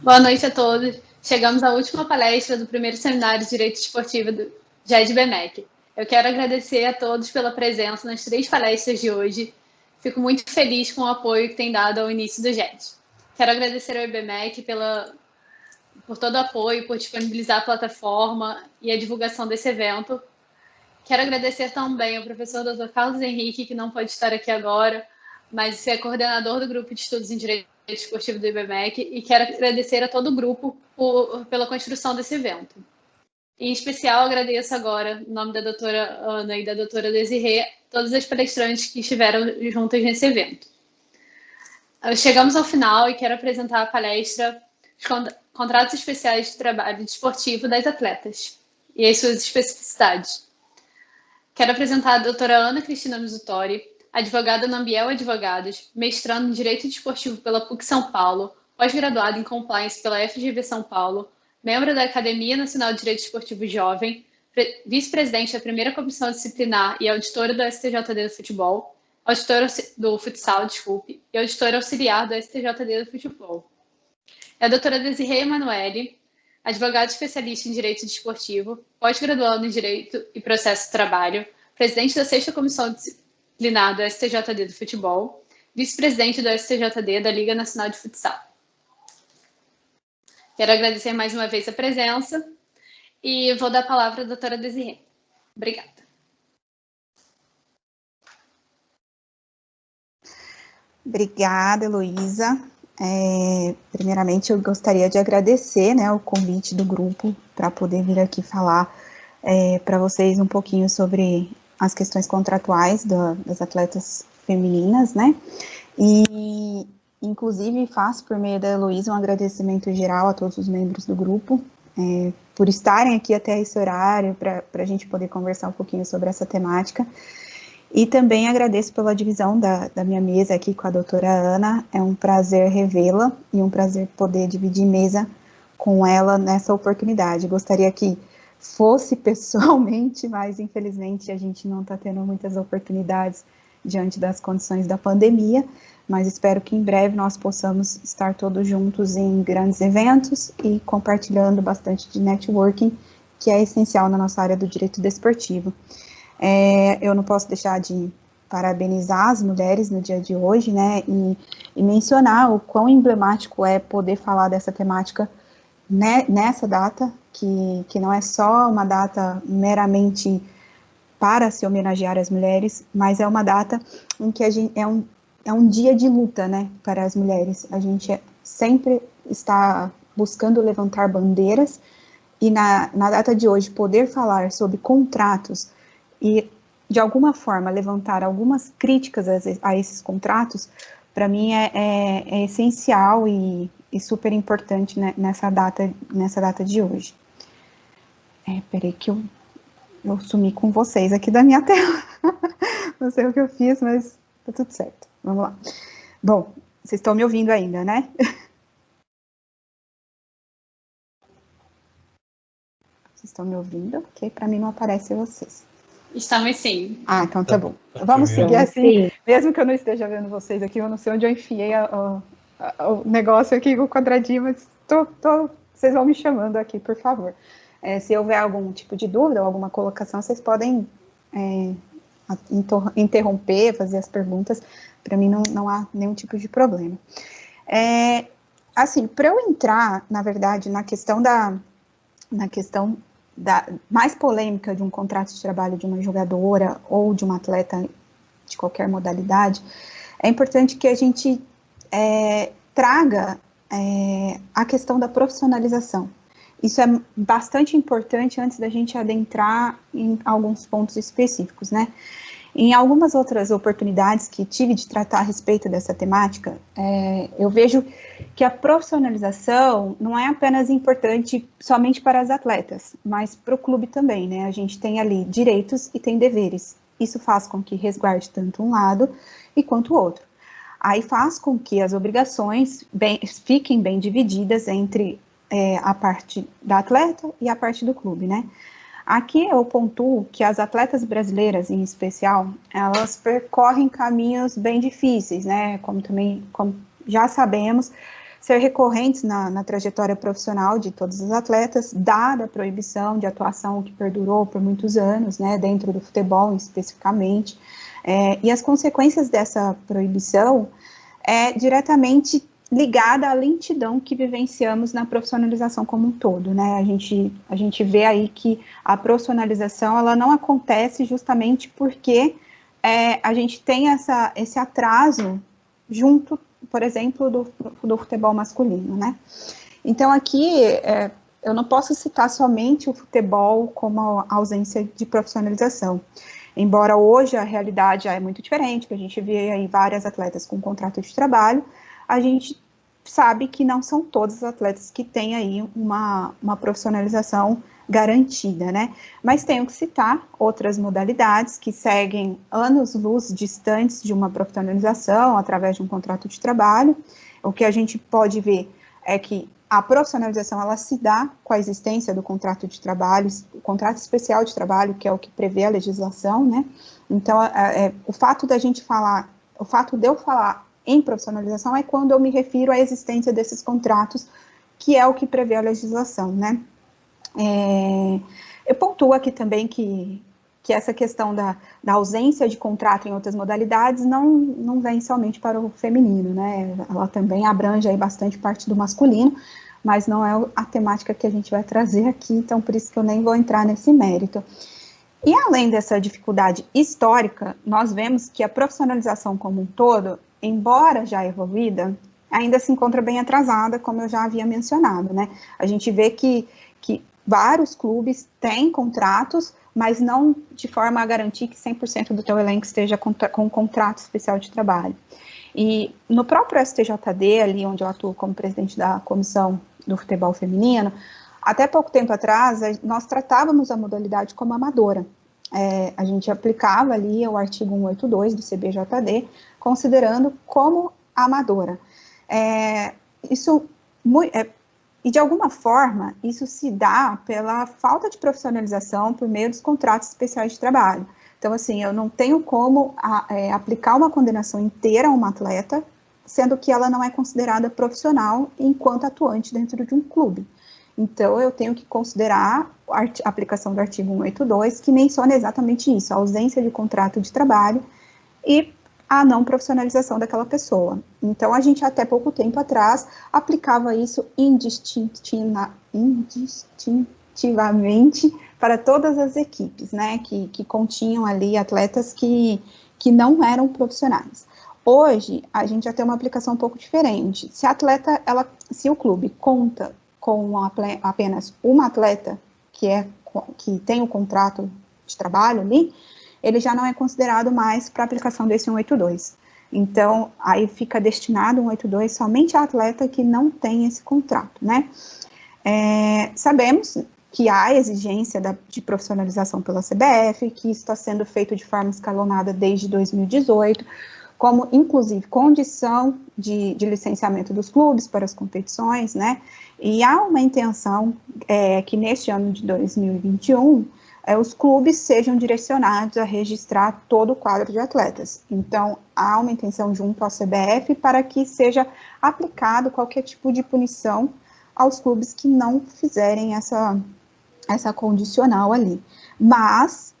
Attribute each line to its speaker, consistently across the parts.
Speaker 1: Boa noite a todos. Chegamos à última palestra do primeiro seminário de Direito Esportivo do GED-BMEC. Eu quero agradecer a todos pela presença nas 3 palestras de hoje. Fico muito feliz com o apoio que tem dado ao início do GED. Quero agradecer ao IBMEC por todo o apoio, por disponibilizar a plataforma e a divulgação desse evento. Quero agradecer também ao professor Dr. Carlos Henrique, que não pode estar aqui agora, mas é coordenador do grupo de estudos em Direito Esportivo do IBMEC, e quero agradecer a todo o grupo pela construção desse evento. Em especial, agradeço agora, em nome da doutora Ana e da doutora Desirê, todas as palestrantes que estiveram juntas nesse evento. Chegamos ao final e quero apresentar a palestra Os Contratos Especiais de Trabalho Desportivo das Atletas e as suas especificidades. Quero apresentar a doutora Ana Cristina Misutori, advogada na Ambiel Advogados, mestrando em Direito Desportivo pela PUC São Paulo, pós-graduada em Compliance pela FGV São Paulo, membro da Academia Nacional de Direito Desportivo Jovem, vice-presidente da primeira comissão disciplinar e auditora do STJD do Futebol, auditora do Futsal, e auditora auxiliar do STJD do Futebol. É a doutora Desirê Emanuele, advogada especialista em Direito Desportivo, pós-graduando em Direito e Processo do Trabalho, presidente da 6ª Comissão Disciplinar do STJD do Futebol, vice-presidente do STJD da Liga Nacional de Futsal. Quero agradecer mais uma vez a presença e vou dar a palavra à doutora Desirê. Obrigada.
Speaker 2: Obrigada, Heloísa. Primeiramente, eu gostaria de agradecer, o convite do grupo para poder vir aqui falar para vocês um pouquinho sobre as questões contratuais das atletas femininas, E, inclusive, faço por meio da Heloísa um agradecimento geral a todos os membros do grupo por estarem aqui até esse horário para a gente poder conversar um pouquinho sobre essa temática. E também agradeço pela divisão da minha mesa aqui com a doutora Ana. É um prazer revê-la e um prazer poder dividir mesa com ela nessa oportunidade. Gostaria que fosse pessoalmente, mas infelizmente a gente não está tendo muitas oportunidades diante das condições da pandemia, mas espero que em breve nós possamos estar todos juntos em grandes eventos e compartilhando bastante de networking, que é essencial na nossa área do direito desportivo. Eu não posso deixar de parabenizar as mulheres no dia de hoje, e mencionar o quão emblemático é poder falar dessa temática nessa data, que não é só uma data meramente para se homenagear as mulheres, mas é uma data em que é um dia de luta, para as mulheres. A gente sempre está buscando levantar bandeiras, e na data de hoje poder falar sobre contratos e, de alguma forma, levantar algumas críticas a esses contratos, para mim é essencial e super importante, nessa data de hoje. Peraí que eu sumi com vocês aqui da minha tela. Não sei o que eu fiz, mas tá tudo certo. Vamos lá. Bom, vocês estão me ouvindo ainda, Vocês estão me ouvindo? Porque para mim não aparece vocês.
Speaker 1: Estamos sim.
Speaker 2: Ah, então tá bom. Vamos seguir assim, mesmo que eu não esteja vendo vocês aqui, eu não sei onde eu enfiei o negócio aqui, o quadradinho, mas vocês vão me chamando aqui, por favor. Se houver algum tipo de dúvida ou alguma colocação, vocês podem interromper, fazer as perguntas. Para mim não há nenhum tipo de problema. Assim, para eu entrar, na verdade, na questão mais polêmica de um contrato de trabalho de uma jogadora ou de uma atleta de qualquer modalidade, é importante que a gente traga a questão da profissionalização. Isso é bastante importante antes da gente adentrar em alguns pontos específicos, Em algumas outras oportunidades que tive de tratar a respeito dessa temática, eu vejo que a profissionalização não é apenas importante somente para as atletas, mas para o clube também, A gente tem ali direitos e tem deveres. Isso faz com que resguarde tanto um lado quanto o outro. Aí faz com que as obrigações fiquem bem divididas entre a parte da atleta e a parte do clube, Aqui eu pontuo que as atletas brasileiras, em especial, elas percorrem caminhos bem difíceis, Como já sabemos, ser recorrentes na trajetória profissional de todos os atletas, dada a proibição de atuação que perdurou por muitos anos, né, dentro do futebol especificamente, e as consequências dessa proibição é diretamente ligada à lentidão que vivenciamos na profissionalização como um todo, né, a gente vê aí que a profissionalização, ela não acontece justamente porque a gente tem esse atraso junto, por exemplo, do futebol masculino, né? Então, aqui, eu não posso citar somente o futebol como a ausência de profissionalização. Embora hoje a realidade já é muito diferente, que a gente vê aí várias atletas com contrato de trabalho, a gente sabe que não são todos os atletas que têm aí uma profissionalização garantida, né? Mas tenho que citar outras modalidades que seguem anos-luz distantes de uma profissionalização através de um contrato de trabalho. O que a gente pode ver é que a profissionalização, ela se dá com a existência do contrato de trabalho, o contrato especial de trabalho, que é o que prevê a legislação, né? Então, o fato de eu falar em profissionalização é quando eu me refiro à existência desses contratos, que é o que prevê a legislação, né? Eu pontuo aqui também que essa questão da ausência de contrato em outras modalidades não vem somente para o feminino, né? Ela também abrange aí bastante parte do masculino, mas não é a temática que a gente vai trazer aqui, então por isso que eu nem vou entrar nesse mérito. E além dessa dificuldade histórica, nós vemos que a profissionalização como um todo, embora já evoluída, ainda se encontra bem atrasada, como eu já havia mencionado, né? A gente vê que vários clubes têm contratos, mas não de forma a garantir que 100% do teu elenco esteja com um contrato especial de trabalho. E no próprio STJD, ali onde eu atuo como presidente da comissão do futebol feminino, até pouco tempo atrás, nós tratávamos a modalidade como amadora. A gente aplicava ali o artigo 182 do CBJD, considerando como amadora. E, de alguma forma, isso se dá pela falta de profissionalização por meio dos contratos especiais de trabalho. Então, assim, eu não tenho como aplicar uma condenação inteira a uma atleta, sendo que ela não é considerada profissional enquanto atuante dentro de um clube. Então, eu tenho que considerar a aplicação do artigo 182, que menciona exatamente isso, a ausência de contrato de trabalho e a não profissionalização daquela pessoa. Então, a gente até pouco tempo atrás aplicava isso indistintivamente para todas as equipes, né, que continham ali atletas que não eram profissionais. Hoje, a gente já tem uma aplicação um pouco diferente. Se o clube conta com apenas uma atleta que tem o contrato de trabalho ali, ele já não é considerado mais para aplicação desse 182. Então, aí fica destinado o 182 somente a atleta que não tem esse contrato, né? Sabemos que há exigência de profissionalização pela CBF, que isso está sendo feito de forma escalonada desde 2018, como, inclusive, condição de licenciamento dos clubes para as competições, né? E há uma intenção que neste ano de 2021, os clubes sejam direcionados a registrar todo o quadro de atletas. Então, há uma intenção junto à CBF para que seja aplicado qualquer tipo de punição aos clubes que não fizerem essa condicional ali. Mas,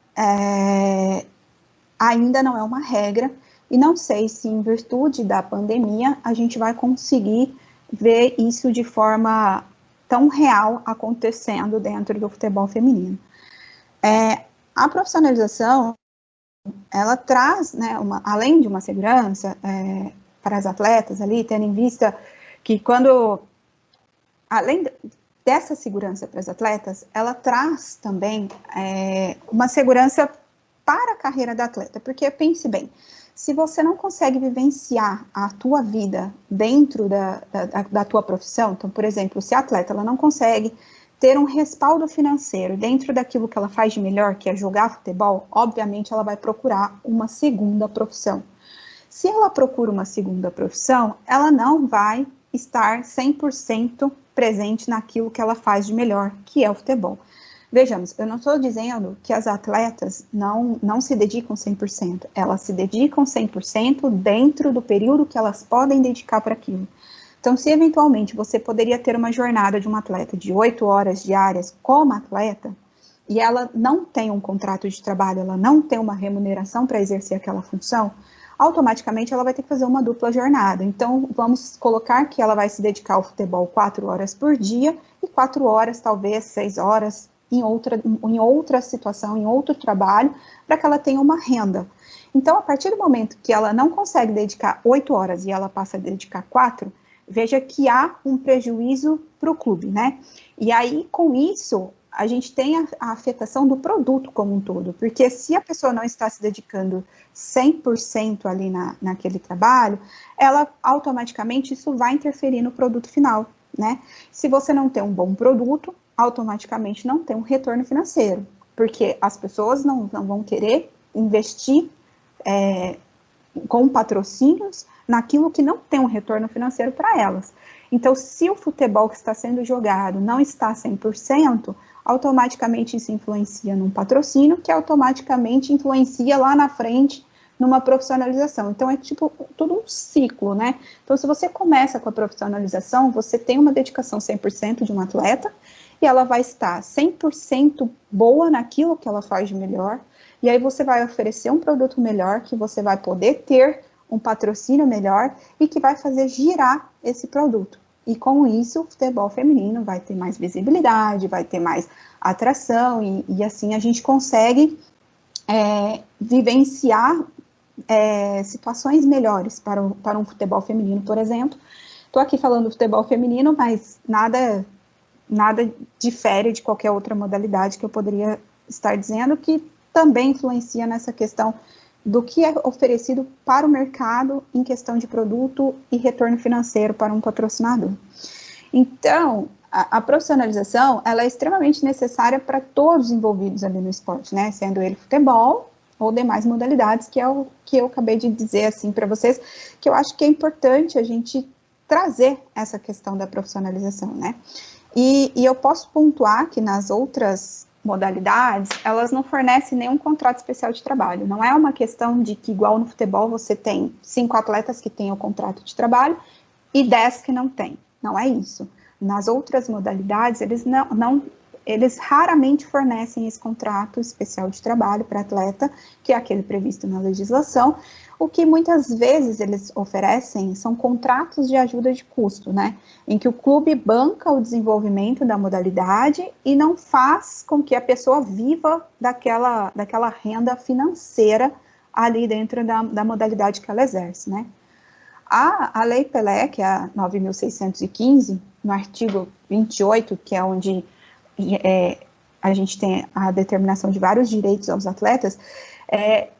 Speaker 2: ainda não é uma regra, e não sei se em virtude da pandemia a gente vai conseguir ver isso de forma tão real acontecendo dentro do futebol feminino. A profissionalização, ela traz, né, além de uma segurança para as atletas ali, tendo em vista que além dessa segurança para as atletas, ela traz também uma segurança para a carreira da atleta, porque pense bem, se você não consegue vivenciar a tua vida dentro da tua profissão, então, por exemplo, se a atleta ela não consegue ter um respaldo financeiro dentro daquilo que ela faz de melhor, que é jogar futebol, obviamente ela vai procurar uma segunda profissão. Se ela procura uma segunda profissão, ela não vai estar 100% presente naquilo que ela faz de melhor, que é o futebol. Vejamos, eu não estou dizendo que as atletas não se dedicam 100%, elas se dedicam 100% dentro do período que elas podem dedicar para aquilo. Então, se eventualmente você poderia ter uma jornada de um atleta de 8 horas diárias como atleta, e ela não tem um contrato de trabalho, ela não tem uma remuneração para exercer aquela função, automaticamente ela vai ter que fazer uma dupla jornada. Então, vamos colocar que ela vai se dedicar ao futebol 4 horas por dia e 4 horas, talvez 6 horas, em outra situação, em outro trabalho, para que ela tenha uma renda. Então, a partir do momento que ela não consegue dedicar 8 horas e ela passa a dedicar 4, veja que há um prejuízo para o clube, né? E aí, com isso, a gente tem a afetação do produto como um todo, porque se a pessoa não está se dedicando 100% ali naquele trabalho, ela automaticamente isso vai interferir no produto final, né? Se você não tem um bom produto, automaticamente não tem um retorno financeiro, porque as pessoas não vão querer investir com patrocínios naquilo que não tem um retorno financeiro para elas. Então, se o futebol que está sendo jogado não está 100%, automaticamente isso influencia num patrocínio, que automaticamente influencia lá na frente numa profissionalização. Então, é tipo tudo um ciclo, né? Então, se você começa com a profissionalização, você tem uma dedicação 100% de um atleta, e ela vai estar 100% boa naquilo que ela faz de melhor, e aí você vai oferecer um produto melhor, que você vai poder ter um patrocínio melhor, e que vai fazer girar esse produto. E com isso, o futebol feminino vai ter mais visibilidade, vai ter mais atração, e assim a gente consegue vivenciar situações melhores para um futebol feminino, por exemplo. Estou aqui falando do futebol feminino, mas nada difere de qualquer outra modalidade que eu poderia estar dizendo, que também influencia nessa questão do que é oferecido para o mercado em questão de produto e retorno financeiro para um patrocinador. Então, a profissionalização, ela é extremamente necessária para todos os envolvidos ali no esporte, né? Sendo ele futebol ou demais modalidades, que é o que eu acabei de dizer assim para vocês, que eu acho que é importante a gente trazer essa questão da profissionalização, né? E eu posso pontuar que nas outras modalidades, elas não fornecem nenhum contrato especial de trabalho. Não é uma questão de que, igual no futebol, você tem 5 atletas que têm o contrato de trabalho e 10 que não têm. Não é isso. Nas outras modalidades, eles raramente fornecem esse contrato especial de trabalho para atleta, que é aquele previsto na legislação. O que muitas vezes eles oferecem são contratos de ajuda de custo, né? Em que o clube banca o desenvolvimento da modalidade e não faz com que a pessoa viva daquela renda financeira ali dentro da modalidade que ela exerce, né? A Lei Pelé, que é a 9.615, no artigo 28, que é onde a gente tem a determinação de vários direitos aos atletas,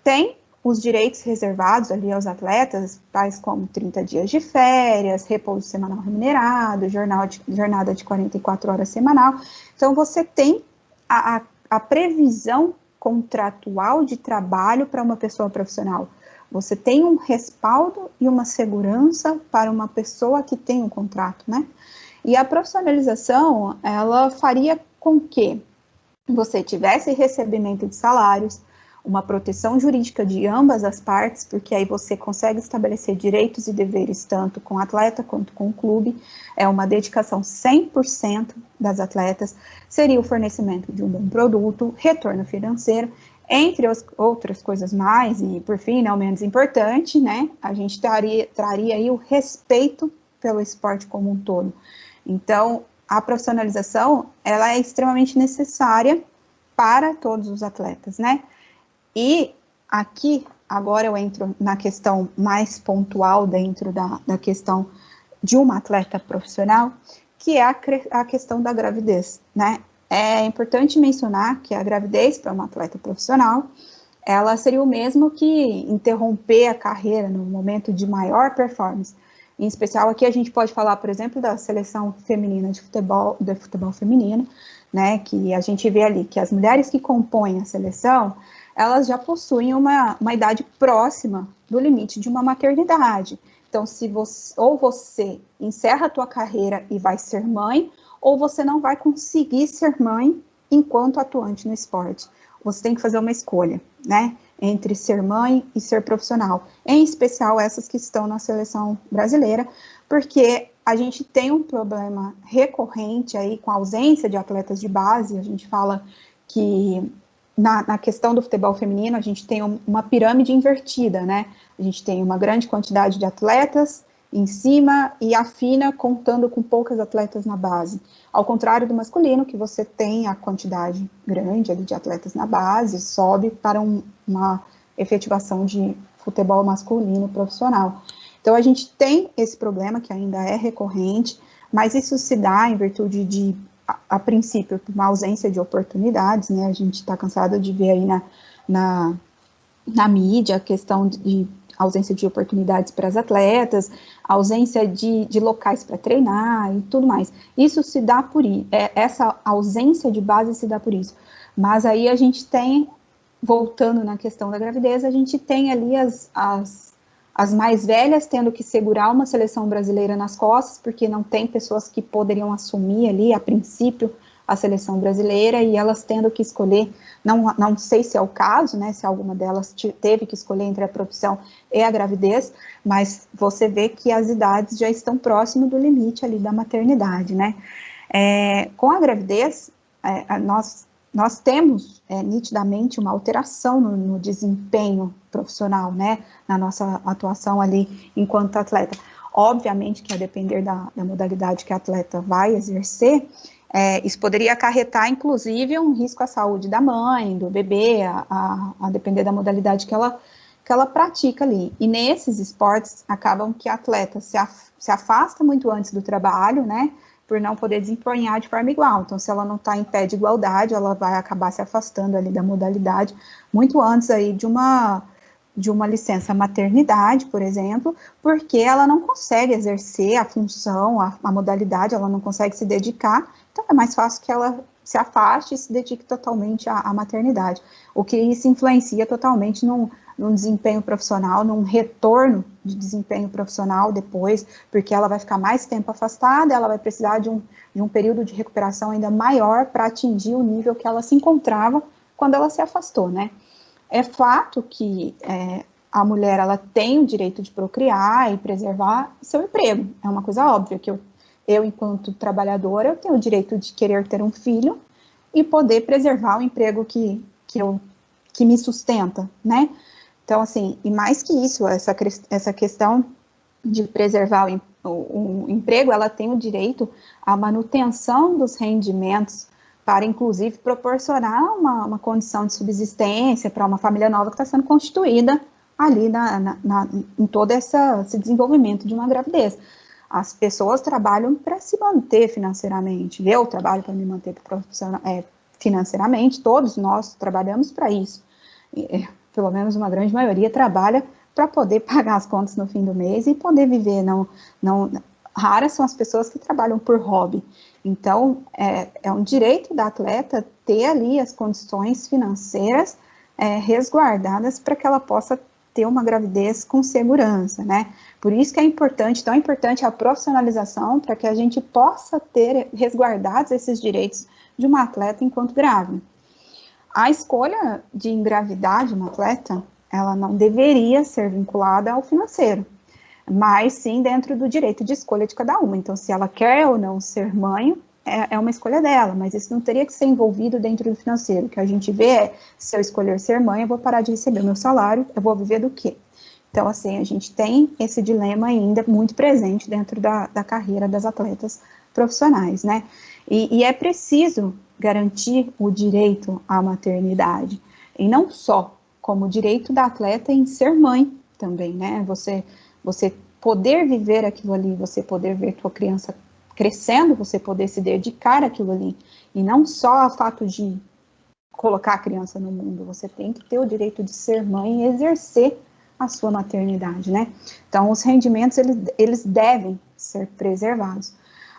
Speaker 2: tem os direitos reservados ali aos atletas, tais como 30 dias de férias, repouso semanal remunerado, jornada de 44 horas semanal. Então, você tem a previsão contratual de trabalho para uma pessoa profissional. Você tem um respaldo e uma segurança para uma pessoa que tem um contrato, né? E a profissionalização, ela faria com que você tivesse recebimento de salários, uma proteção jurídica de ambas as partes, porque aí você consegue estabelecer direitos e deveres tanto com o atleta quanto com o clube, é uma dedicação 100% das atletas, seria o fornecimento de um bom produto, retorno financeiro, entre outras coisas mais, e por fim, não menos importante, né, a gente traria aí o respeito pelo esporte como um todo. Então, a profissionalização, ela é extremamente necessária para todos os atletas, né? E aqui, agora eu entro na questão mais pontual dentro da questão de uma atleta profissional, que é a questão da gravidez, né? É importante mencionar que a gravidez para uma atleta profissional, ela seria o mesmo que interromper a carreira no momento de maior performance. Em especial, aqui a gente pode falar, por exemplo, da seleção feminina de futebol feminino, né, que a gente vê ali que as mulheres que compõem a seleção, elas já possuem uma idade próxima do limite de uma maternidade. Então, se você encerra a tua carreira e vai ser mãe, ou você não vai conseguir ser mãe enquanto atuante no esporte. Você tem que fazer uma escolha, né, entre ser mãe e ser profissional, em especial essas que estão na seleção brasileira, porque a gente tem um problema recorrente aí com a ausência de atletas de base. A gente fala que na questão do futebol feminino, a gente tem uma pirâmide invertida, né? A gente tem uma grande quantidade de atletas em cima e a FINA contando com poucas atletas na base. Ao contrário do masculino, que você tem a quantidade grande ali de atletas na base, sobe para uma efetivação de futebol masculino profissional. Então, a gente tem esse problema que ainda é recorrente, mas isso se dá em virtude de, a princípio, uma ausência de oportunidades, né? A gente está cansado de ver aí na mídia a questão de ausência de oportunidades para as atletas, ausência de locais para treinar e tudo mais. Isso se dá por isso, essa ausência de base se dá por isso. Mas aí a gente tem, voltando na questão da gravidez, a gente tem ali as mais velhas tendo que segurar uma seleção brasileira nas costas, porque não tem pessoas que poderiam assumir ali, a princípio, a seleção brasileira, e elas tendo que escolher, não sei se é o caso, né, se alguma delas teve que escolher entre a profissão e a gravidez, mas você vê que as idades já estão próximo do limite ali da maternidade, né. Com a gravidez, nós temos nitidamente uma alteração no desempenho profissional, né, na nossa atuação ali enquanto atleta. Obviamente que a depender da modalidade que a atleta vai exercer, isso poderia acarretar, inclusive, um risco à saúde da mãe, do bebê, a depender da modalidade que ela pratica ali. E nesses esportes, acabam que a atleta se afasta muito antes do trabalho, né, por não poder desempenhar de forma igual. Então, se ela não está em pé de igualdade, ela vai acabar se afastando ali da modalidade muito antes aí de uma licença maternidade, por exemplo, porque ela não consegue exercer a função, a modalidade, ela não consegue se dedicar, então é mais fácil que ela se afaste e se dedique totalmente à maternidade, o que isso influencia totalmente num desempenho profissional, num retorno de desempenho profissional depois, porque ela vai ficar mais tempo afastada, ela vai precisar de um período de recuperação ainda maior para atingir o nível que ela se encontrava quando ela se afastou, né? É fato que a mulher ela tem o direito de procriar e preservar seu emprego. É uma coisa óbvia que eu enquanto trabalhadora, eu tenho o direito de querer ter um filho e poder preservar o emprego que me sustenta, né? Então, assim, e mais que isso, essa questão de preservar o emprego, ela tem o direito à manutenção dos rendimentos para, inclusive, proporcionar uma condição de subsistência para uma família nova que está sendo constituída ali em todo esse desenvolvimento de uma gravidez. As pessoas trabalham para se manter financeiramente, eu trabalho para me manter financeiramente, todos nós trabalhamos para isso, pelo menos uma grande maioria trabalha para poder pagar as contas no fim do mês e poder viver, raras são as pessoas que trabalham por hobby. Então, é um direito da atleta ter ali as condições financeiras resguardadas para que ela possa ter uma gravidez com segurança, né? Por isso que é importante, tão importante a profissionalização para que a gente possa ter resguardados esses direitos de uma atleta enquanto grávida. A escolha de engravidar de uma atleta, ela não deveria ser vinculada ao financeiro, mas sim dentro do direito de escolha de cada uma. Então, se ela quer ou não ser mãe, é uma escolha dela, mas isso não teria que ser envolvido dentro do financeiro. O que a gente vê é, se eu escolher ser mãe, eu vou parar de receber o meu salário, eu vou viver do quê? Então, assim, a gente tem esse dilema ainda muito presente dentro da carreira das atletas profissionais, né? E é preciso garantir o direito à maternidade, e não só como direito da atleta em ser mãe também, né? Você poder viver aquilo ali, você poder ver tua criança crescendo, você poder se dedicar àquilo ali, e não só o fato de colocar a criança no mundo, você tem que ter o direito de ser mãe e exercer a sua maternidade, né? Então, os rendimentos, eles devem ser preservados.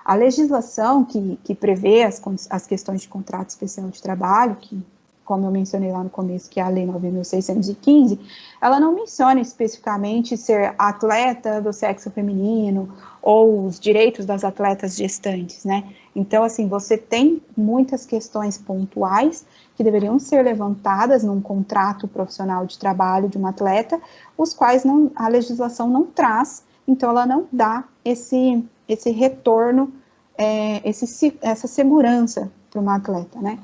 Speaker 2: A legislação que prevê as questões de contrato especial de trabalho, que, como eu mencionei lá no começo, que é a Lei 9.615, ela não menciona especificamente ser atleta do sexo feminino ou os direitos das atletas gestantes, né? Então, assim, você tem muitas questões pontuais que deveriam ser levantadas num contrato profissional de trabalho de uma atleta, os quais a legislação não traz então ela não dá esse retorno, essa segurança para uma atleta, né?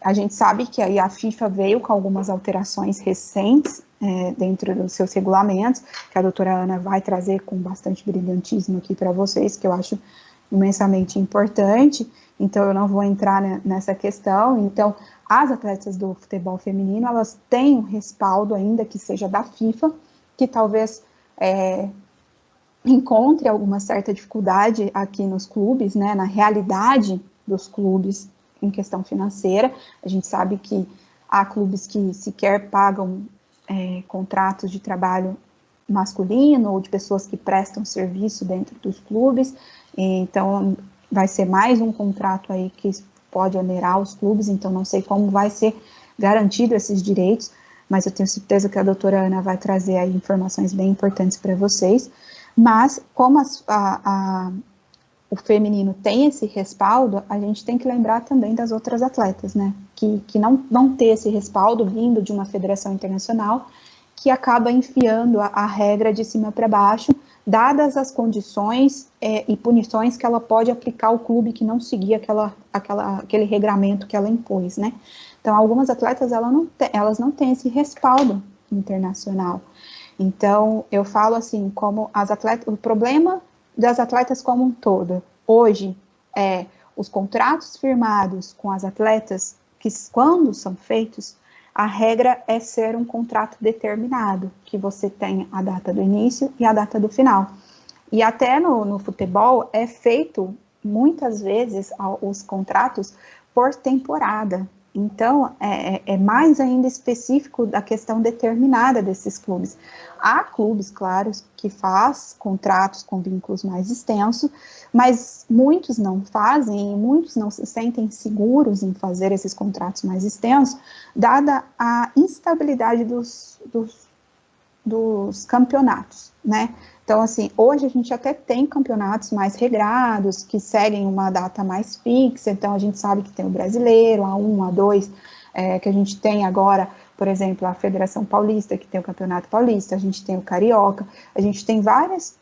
Speaker 2: A gente sabe que aí a FIFA veio com algumas alterações recentes dentro dos seus regulamentos, que a doutora Ana vai trazer com bastante brilhantismo aqui para vocês, que eu acho imensamente importante, então eu não vou entrar nessa questão. Então, as atletas do futebol feminino, elas têm um respaldo ainda que seja da FIFA, que talvez encontre alguma certa dificuldade aqui nos clubes, né, na realidade dos clubes em questão financeira. A gente sabe que há clubes que sequer pagam contratos de trabalho masculino ou de pessoas que prestam serviço dentro dos clubes, então vai ser mais um contrato aí que pode onerar os clubes, então não sei como vai ser garantido esses direitos, mas eu tenho certeza que a doutora Ana vai trazer aí informações bem importantes para vocês. Mas como o feminino tem esse respaldo, a gente tem que lembrar também das outras atletas, né, que não vão ter esse respaldo vindo de uma federação internacional, que acaba enfiando a regra de cima para baixo, dadas as condições e punições que ela pode aplicar ao clube que não seguir aquele regramento que ela impôs, né. Então, algumas atletas, elas não têm esse respaldo internacional. Então, eu falo assim, como as atletas, o problema das atletas como um todo, hoje, os contratos firmados com as atletas, que quando são feitos, a regra é ser um contrato determinado, que você tem a data do início e a data do final. E até no futebol é feito, muitas vezes, os contratos por temporada. Então, é mais ainda específico da questão determinada desses clubes. Há clubes, claro, que faz contratos com vínculos mais extensos, mas muitos não fazem e muitos não se sentem seguros em fazer esses contratos mais extensos, dada a instabilidade dos campeonatos, né? Então, assim, hoje a gente até tem campeonatos mais regrados, que seguem uma data mais fixa, então a gente sabe que tem o brasileiro, A1, A2, que a gente tem agora, por exemplo, a Federação Paulista, que tem o Campeonato Paulista, a gente tem o Carioca, a gente tem vários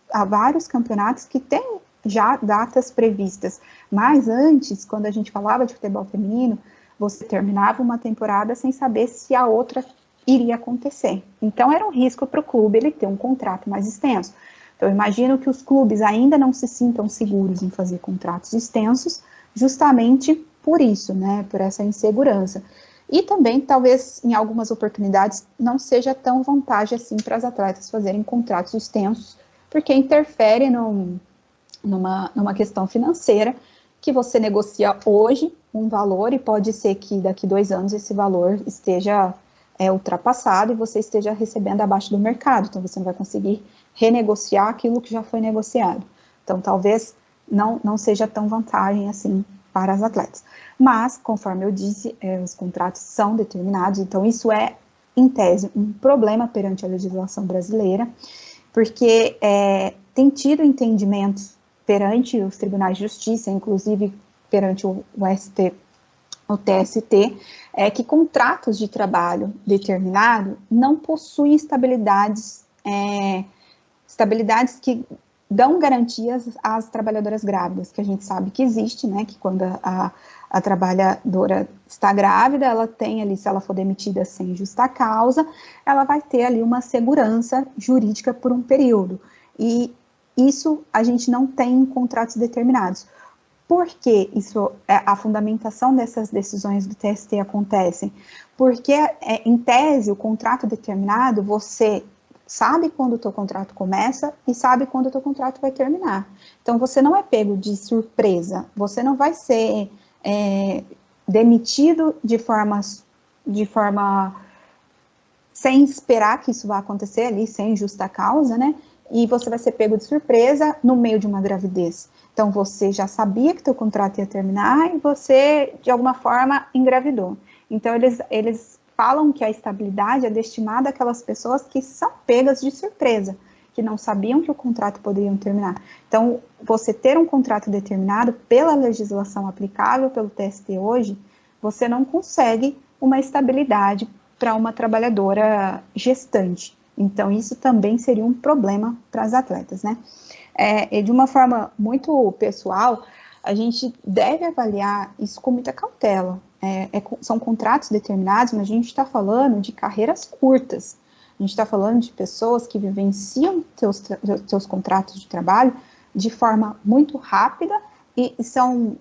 Speaker 2: campeonatos que têm já datas previstas, mas antes, quando a gente falava de futebol feminino, você terminava uma temporada sem saber se a outra iria acontecer. Então, era um risco para o clube ele ter um contrato mais extenso. Então, eu imagino que os clubes ainda não se sintam seguros em fazer contratos extensos, justamente por isso, né, por essa insegurança. E também, talvez, em algumas oportunidades, não seja tão vantagem assim para as atletas fazerem contratos extensos, porque interfere numa questão financeira, que você negocia hoje um valor e pode ser que daqui 2 anos esse valor esteja ultrapassado e você esteja recebendo abaixo do mercado, então você não vai conseguir renegociar aquilo que já foi negociado. Então, talvez não seja tão vantagem assim para as atletas. Mas, conforme eu disse, os contratos são determinados, então isso é, em tese, um problema perante a legislação brasileira, porque tem tido entendimentos perante os tribunais de justiça, inclusive perante o TST, que contratos de trabalho determinado não possuem estabilidades que dão garantias às trabalhadoras grávidas, que a gente sabe que existe, né, que quando a trabalhadora está grávida, ela tem ali, se ela for demitida sem justa causa, ela vai ter ali uma segurança jurídica por um período, e isso a gente não tem em contratos determinados. Por que a fundamentação dessas decisões do TST acontecem? Porque, em tese, o contrato determinado, você sabe quando o teu contrato começa e sabe quando o teu contrato vai terminar. Então, você não é pego de surpresa, você não vai ser demitido de forma sem esperar que isso vá acontecer ali, sem justa causa, né? E você vai ser pego de surpresa no meio de uma gravidez. Então, você já sabia que teu contrato ia terminar e você, de alguma forma, engravidou. Então, eles falam que a estabilidade é destinada àquelas pessoas que são pegas de surpresa, que não sabiam que o contrato poderia terminar. Então, você ter um contrato determinado pela legislação aplicável pelo TST hoje, você não consegue uma estabilidade para uma trabalhadora gestante. Então, isso também seria um problema para as atletas, né? E de uma forma muito pessoal, a gente deve avaliar isso com muita cautela. São contratos determinados, mas a gente está falando de carreiras curtas. A gente está falando de pessoas que vivenciam seus contratos de trabalho de forma muito rápida e são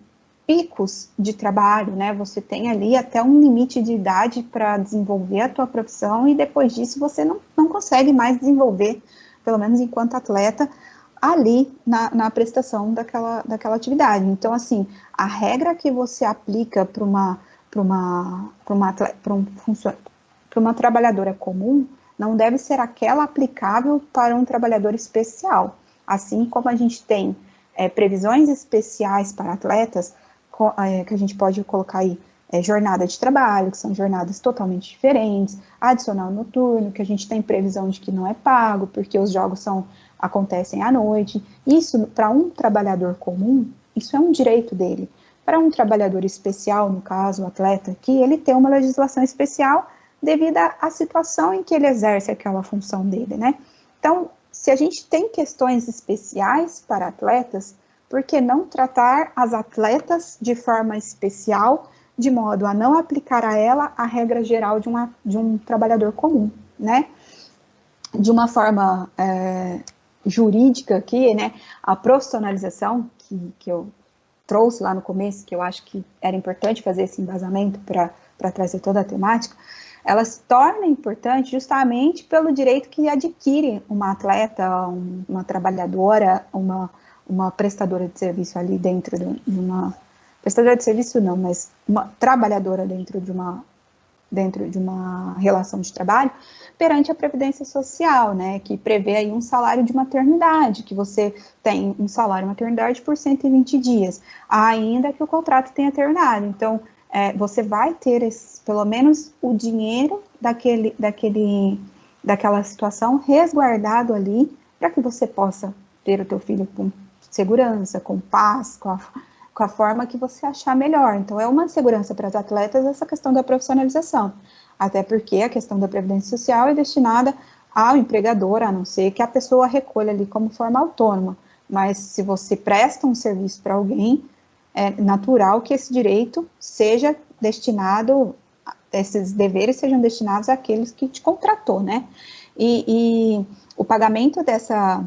Speaker 2: picos de trabalho, né? Você tem ali até um limite de idade para desenvolver a tua profissão e depois disso você não consegue mais desenvolver, pelo menos enquanto atleta, ali na prestação daquela atividade. Então, assim, a regra que você aplica para uma trabalhadora comum não deve ser aquela aplicável para um trabalhador especial. Assim como a gente tem previsões especiais para atletas, que a gente pode colocar aí jornada de trabalho, que são jornadas totalmente diferentes, adicional noturno, que a gente tem previsão de que não é pago, porque os jogos acontecem à noite. Isso, para um trabalhador comum, isso é um direito dele. Para um trabalhador especial, no caso, o atleta, que ele tem uma legislação especial devido à situação em que ele exerce aquela função dele, né? Então, se a gente tem questões especiais para atletas, por que não tratar as atletas de forma especial, de modo a não aplicar a ela a regra geral de um trabalhador comum, né? De uma forma jurídica aqui, né? A profissionalização que eu trouxe lá no começo, que eu acho que era importante fazer esse embasamento para trazer toda a temática, ela se torna importante justamente pelo direito que adquire uma atleta, uma trabalhadora, uma prestadora de serviço ali dentro de uma... Prestadora de serviço não, mas uma trabalhadora dentro de uma relação de trabalho, perante a Previdência Social, né, que prevê aí um salário de maternidade, que você tem um salário de maternidade por 120 dias, ainda que o contrato tenha terminado. Então, você vai ter pelo menos o dinheiro daquela situação resguardado ali, para que você possa ter o teu filho com segurança, com paz, com a forma que você achar melhor. Então, é uma segurança para as atletas essa questão da profissionalização, até porque a questão da Previdência Social é destinada ao empregador, a não ser que a pessoa recolha ali como forma autônoma, mas se você presta um serviço para alguém, é natural que esse direito seja destinado, esses deveres sejam destinados àqueles que te contratou, né? E o pagamento dessa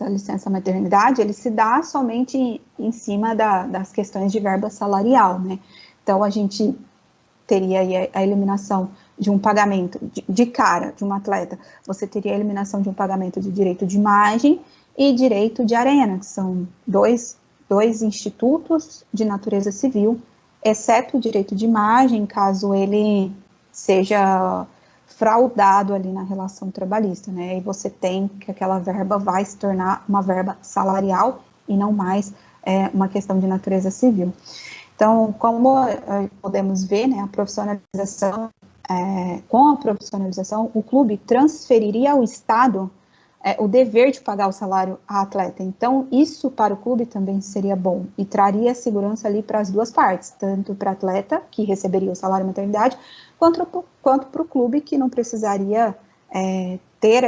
Speaker 2: licença maternidade, ele se dá somente em cima das questões de verba salarial, né? Então, a gente teria aí a eliminação de um pagamento de cara de um atleta, você teria a eliminação de um pagamento de direito de imagem e direito de arena, que são dois institutos de natureza civil, exceto o direito de imagem, caso ele seja fraudado ali na relação trabalhista, né? E você tem que aquela verba vai se tornar uma verba salarial e não mais uma questão de natureza civil. Então, como podemos ver, né, a profissionalização, com a profissionalização, o clube transferiria ao Estado o dever de pagar o salário à atleta. Então, isso para o clube também seria bom e traria segurança ali para as duas partes, tanto para a atleta, que receberia o salário maternidade, quanto para o clube, que não precisaria ter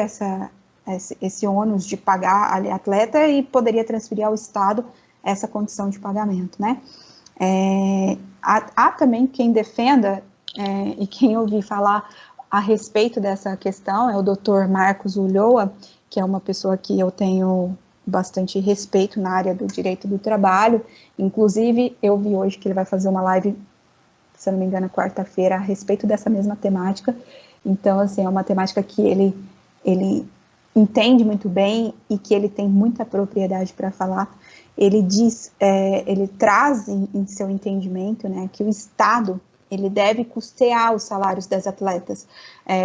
Speaker 2: esse ônus de pagar a atleta e poderia transferir ao Estado essa condição de pagamento, né? Há também quem defenda, e quem ouvi falar a respeito dessa questão, é o Dr. Marcos Ulloa, que é uma pessoa que eu tenho bastante respeito na área do direito do trabalho. Inclusive, eu vi hoje que ele vai fazer uma live, se eu não me engano, quarta-feira, a respeito dessa mesma temática. Então, assim, é uma temática que ele entende muito bem e que ele tem muita propriedade para falar. Ele diz, ele traz em seu entendimento, né, que o Estado, ele deve custear os salários das atletas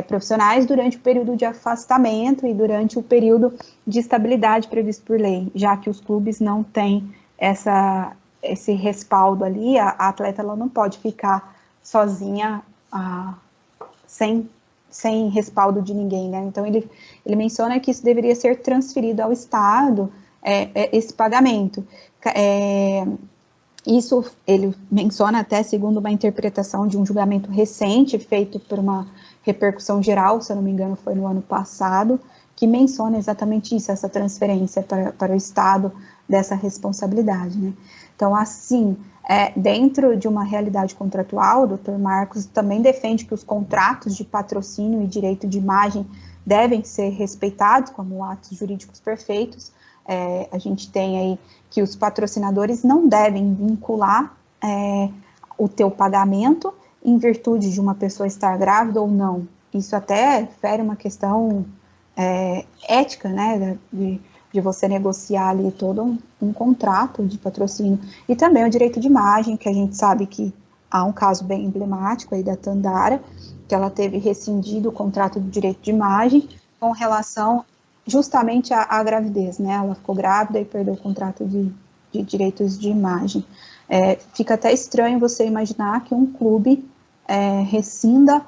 Speaker 2: profissionais durante o período de afastamento e durante o período de estabilidade previsto por lei, já que os clubes não têm esse respaldo ali, a atleta ela não pode ficar sozinha sem respaldo de ninguém, né? Então, ele menciona que isso deveria ser transferido ao Estado, esse pagamento. Isso ele menciona até segundo uma interpretação de um julgamento recente feito por uma repercussão geral, se eu não me engano, foi no ano passado, que menciona exatamente isso, essa transferência para o Estado dessa responsabilidade, né? Então, assim, dentro de uma realidade contratual, o Dr. Marcos também defende que os contratos de patrocínio e direito de imagem devem ser respeitados como atos jurídicos perfeitos. A gente tem aí que os patrocinadores não devem vincular o teu pagamento em virtude de uma pessoa estar grávida ou não. Isso até fere uma questão ética, né, de você negociar ali todo um contrato de patrocínio. E também o direito de imagem, que a gente sabe que há um caso bem emblemático aí da Tandara, que ela teve rescindido o contrato de direito de imagem com relação justamente à gravidez, né? Ela ficou grávida e perdeu o contrato de direitos de imagem. Fica até estranho você imaginar que um clube rescinda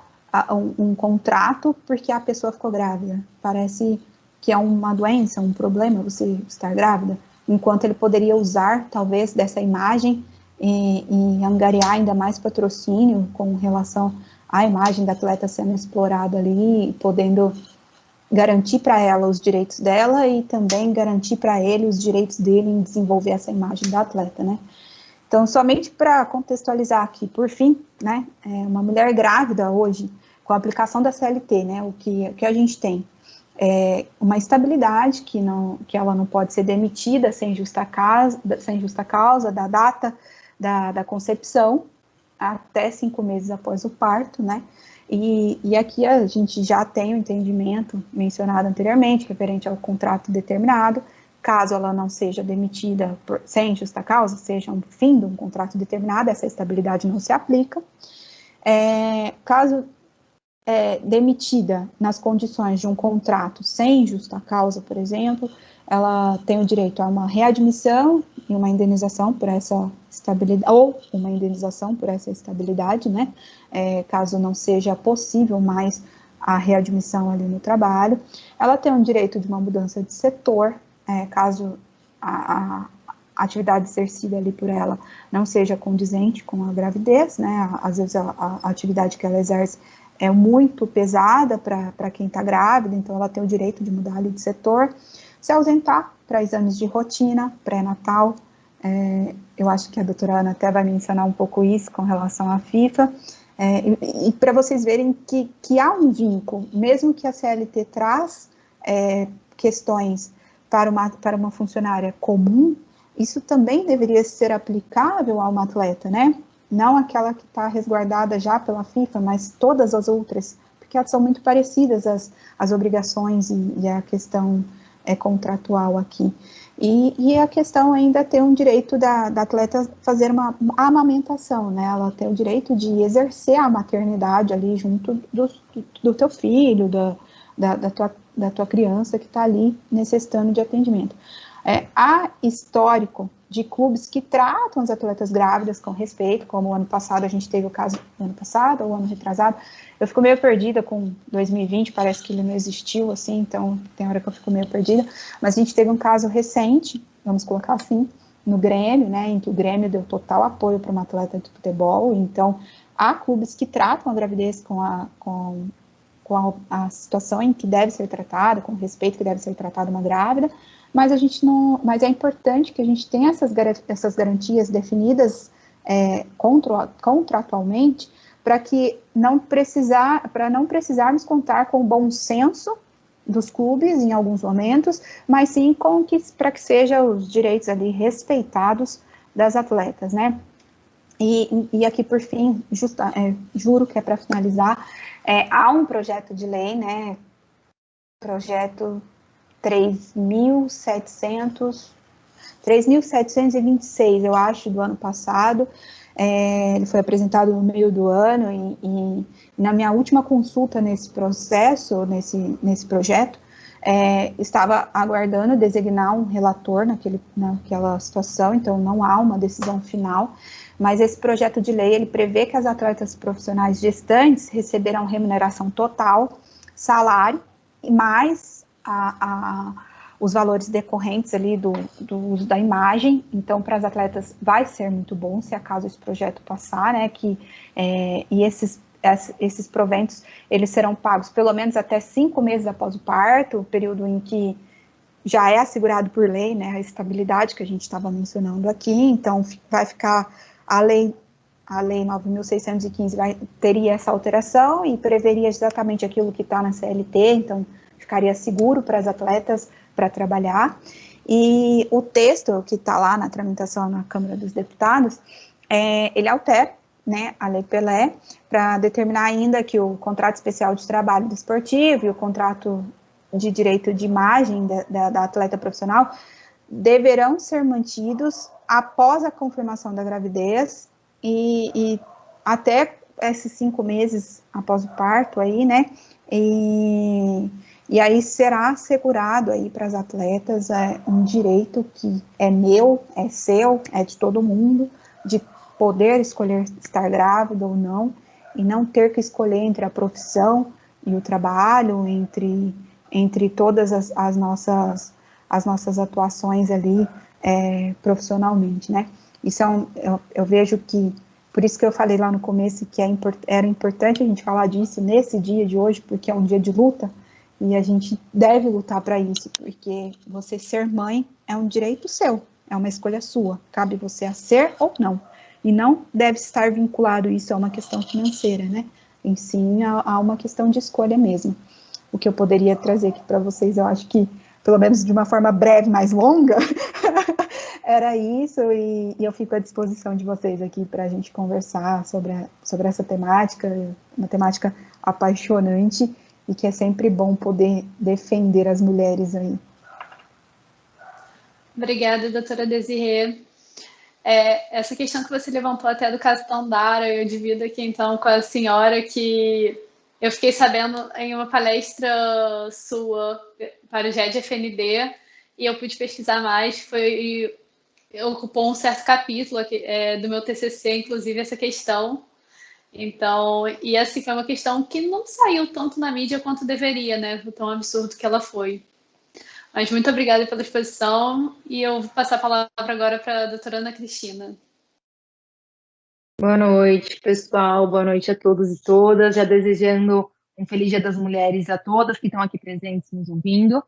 Speaker 2: um contrato porque a pessoa ficou grávida. Parece que é uma doença, um problema você estar grávida, enquanto ele poderia usar, talvez, dessa imagem e angariar ainda mais patrocínio com relação à imagem da atleta sendo explorada ali, podendo garantir para ela os direitos dela e também garantir para ele os direitos dele em desenvolver essa imagem da atleta, né? Então, somente para contextualizar aqui, por fim, né, uma mulher grávida hoje, com a aplicação da CLT, né, o que a gente tem? Uma estabilidade que ela não pode ser demitida sem justa causa da data da concepção até 5 meses após o parto, né? E aqui a gente já tem o entendimento mencionado anteriormente, referente ao contrato determinado. Caso ela não seja demitida sem justa causa, seja um fim de um contrato determinado, essa estabilidade não se aplica. Caso demitida nas condições de um contrato sem justa causa, por exemplo, ela tem o direito a uma readmissão e uma indenização por essa estabilidade, ou uma indenização por essa estabilidade, né? Caso não seja possível mais a readmissão ali no trabalho. Ela tem o direito de uma mudança de setor, caso a atividade exercida ali por ela não seja condizente com a gravidez, né? Às vezes a atividade que ela exerce é muito pesada para quem está grávida, então ela tem o direito de mudar ali de setor, se ausentar para exames de rotina, pré-natal. Eu acho que a doutora Ana até vai mencionar um pouco isso com relação à FIFA, e para vocês verem que há um vínculo, mesmo que a CLT traz questões para uma funcionária comum, isso também deveria ser aplicável a uma atleta, né? Não aquela que está resguardada já pela FIFA, mas todas as outras, porque elas são muito parecidas, as obrigações e a questão contratual aqui. E a questão ainda tem um direito da atleta fazer uma amamentação, né? Ela tem o direito de exercer a maternidade ali junto do teu filho, da tua criança que está ali necessitando de atendimento. Há histórico de clubes que tratam as atletas grávidas com respeito, como o ano passado a gente teve o caso, ano passado ou ano retrasado, eu fico meio perdida com 2020, parece que ele não existiu, assim, então tem hora que eu fico meio perdida, mas a gente teve um caso recente, vamos colocar assim, no Grêmio, né, em que o Grêmio deu total apoio para uma atleta de futebol, então há clubes que tratam a gravidez com a situação em que deve ser tratada, com o respeito que deve ser tratada uma grávida, mas é importante que a gente tenha essas garantias definidas contratualmente para não precisarmos contar com o bom senso dos clubes em alguns momentos, mas sim para que sejam os direitos ali respeitados das atletas, né? E aqui, por fim, juro que é para finalizar, há um projeto de lei, né? Projeto 3.726, eu acho, do ano passado. Ele foi apresentado no meio do ano e na minha última consulta nesse processo, nesse projeto, estava aguardando designar um relator naquela situação, então não há uma decisão final, mas esse projeto de lei, ele prevê que as atletas profissionais gestantes receberão remuneração total, salário, e mais os valores decorrentes ali do uso da imagem. Então, para as atletas vai ser muito bom, se acaso esse projeto passar, né, e esses proventos, eles serão pagos pelo menos até 5 meses após o parto, o período em que já é assegurado por lei, né, a estabilidade que a gente estava mencionando aqui. Então vai ficar a lei 9.615 teria essa alteração e preveria exatamente aquilo que está na CLT, então ficaria seguro para as atletas para trabalhar. E o texto que está lá na tramitação na Câmara dos Deputados, ele altera, né, a Lei Pelé, para determinar ainda que o contrato especial de trabalho do esportivo e o contrato de direito de imagem da atleta profissional deverão ser mantidos após a confirmação da gravidez e até esses 5 meses após o parto aí, né, e aí será assegurado aí para as atletas um direito que é meu, é seu, é de todo mundo, de poder escolher estar grávida ou não, e não ter que escolher entre a profissão e o trabalho, entre todas as nossas atuações ali profissionalmente, né? Isso eu vejo que, por isso que eu falei lá no começo que era importante a gente falar disso nesse dia de hoje, porque é um dia de luta, e a gente deve lutar para isso, porque você ser mãe é um direito seu, é uma escolha sua, cabe você a ser ou não, e não deve estar vinculado isso a uma questão financeira, né? Em sim a uma questão de escolha mesmo. O que eu poderia trazer aqui para vocês, eu acho que, pelo menos de uma forma breve, mais longa, era isso, e eu fico à disposição de vocês aqui para a gente conversar sobre essa temática, uma temática apaixonante, e que é sempre bom poder defender as mulheres aí.
Speaker 1: Obrigada, doutora Desirê. Essa questão que você levantou até do caso Tandara, eu divido aqui então com a senhora que eu fiquei sabendo em uma palestra sua para o GED-FND, e eu pude pesquisar mais, ocupou um certo capítulo do meu TCC, inclusive, essa questão. Então, e assim, foi uma questão que não saiu tanto na mídia quanto deveria, né? Tão absurdo que ela foi. Mas muito obrigada pela exposição, e eu vou passar a palavra agora para a doutora Ana Cristina.
Speaker 3: Boa noite, pessoal. Boa noite a todos e todas. Já desejando um feliz Dia das Mulheres a todas que estão aqui presentes nos ouvindo.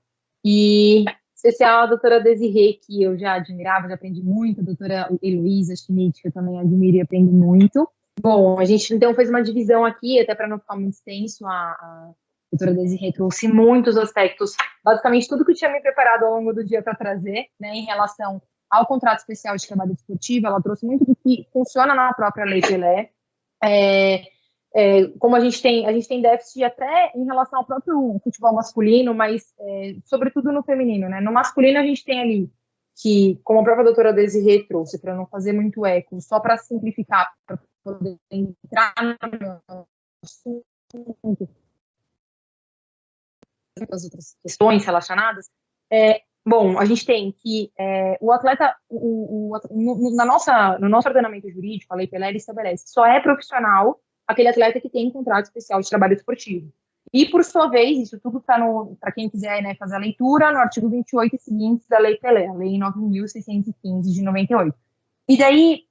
Speaker 3: E especial a doutora Desirê, que eu já admirava, já aprendi muito. A doutora Heloísa Schmidt, que eu também admiro e aprendo muito. Bom, a gente então fez uma divisão aqui, até para não ficar muito extenso. A doutora Desirê trouxe muitos aspectos, basicamente tudo que eu tinha me preparado ao longo do dia para trazer, né, em relação ao contrato especial de trabalho esportivo. Ela trouxe muito do que funciona na própria Lei Pelé. Como a gente tem déficit até em relação ao próprio futebol masculino, mas sobretudo no feminino, né? No masculino a gente tem ali que, como a própria doutora Desirê trouxe, para não fazer muito eco, só para simplificar, para poder entrar no assunto, as outras questões relacionadas, bom, a gente tem que o atleta, no nosso ordenamento jurídico, a Lei Pelé estabelece que só é profissional aquele atleta que tem contrato especial de trabalho esportivo. E, por sua vez, isso tudo está para quem quiser, né, fazer a leitura, no artigo 28 e seguintes da Lei Pelé, a Lei 9.615 de 98. E daí,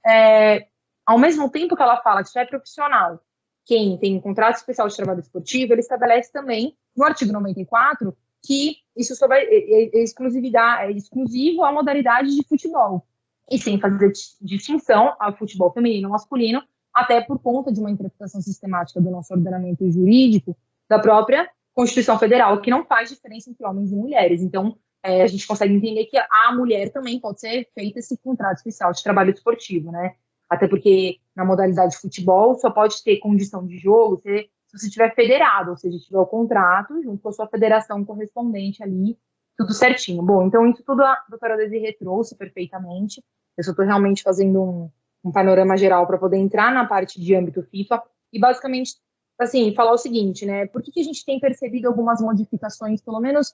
Speaker 3: ao mesmo tempo que ela fala que só é profissional quem tem um contrato especial de trabalho esportivo, ele estabelece também, no artigo 94, que isso é exclusivo à modalidade de futebol, e sem fazer distinção ao futebol feminino ou masculino, até por conta de uma interpretação sistemática do nosso ordenamento jurídico, da própria Constituição Federal, que não faz diferença entre homens e mulheres. Então, a gente consegue entender que a mulher também pode ser feita esse contrato especial de trabalho esportivo, né? Até porque na modalidade de futebol só pode ter condição de jogo se você estiver federado, ou seja, tiver o contrato junto com a sua federação correspondente ali, tudo certinho. Bom, então isso tudo a doutora Desirê trouxe perfeitamente. Eu só estou realmente fazendo um panorama geral para poder entrar na parte de âmbito FIFA e basicamente, assim, falar o seguinte, né? Por que a gente tem percebido algumas modificações, pelo menos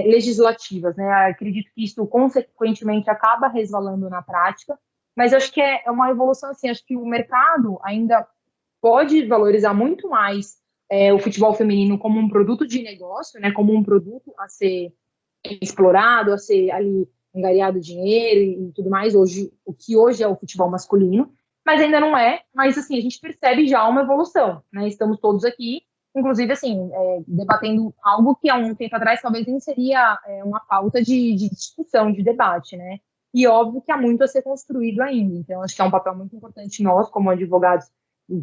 Speaker 3: legislativas, né? Acredito que isso, consequentemente, acaba resvalando na prática, mas acho que é uma evolução, assim, acho que o mercado ainda pode valorizar muito mais o futebol feminino como um produto de negócio, né? Como um produto a ser explorado, a ser ali angariado dinheiro e tudo mais, o que hoje é o futebol masculino. mas ainda não é. Mas, assim, a gente percebe já uma evolução, né? Estamos todos aqui, inclusive, assim, debatendo algo que há um tempo atrás talvez nem seria uma pauta de discussão, de debate, né? E óbvio que há muito a ser construído ainda. Então, acho que é um papel muito importante nós, como advogados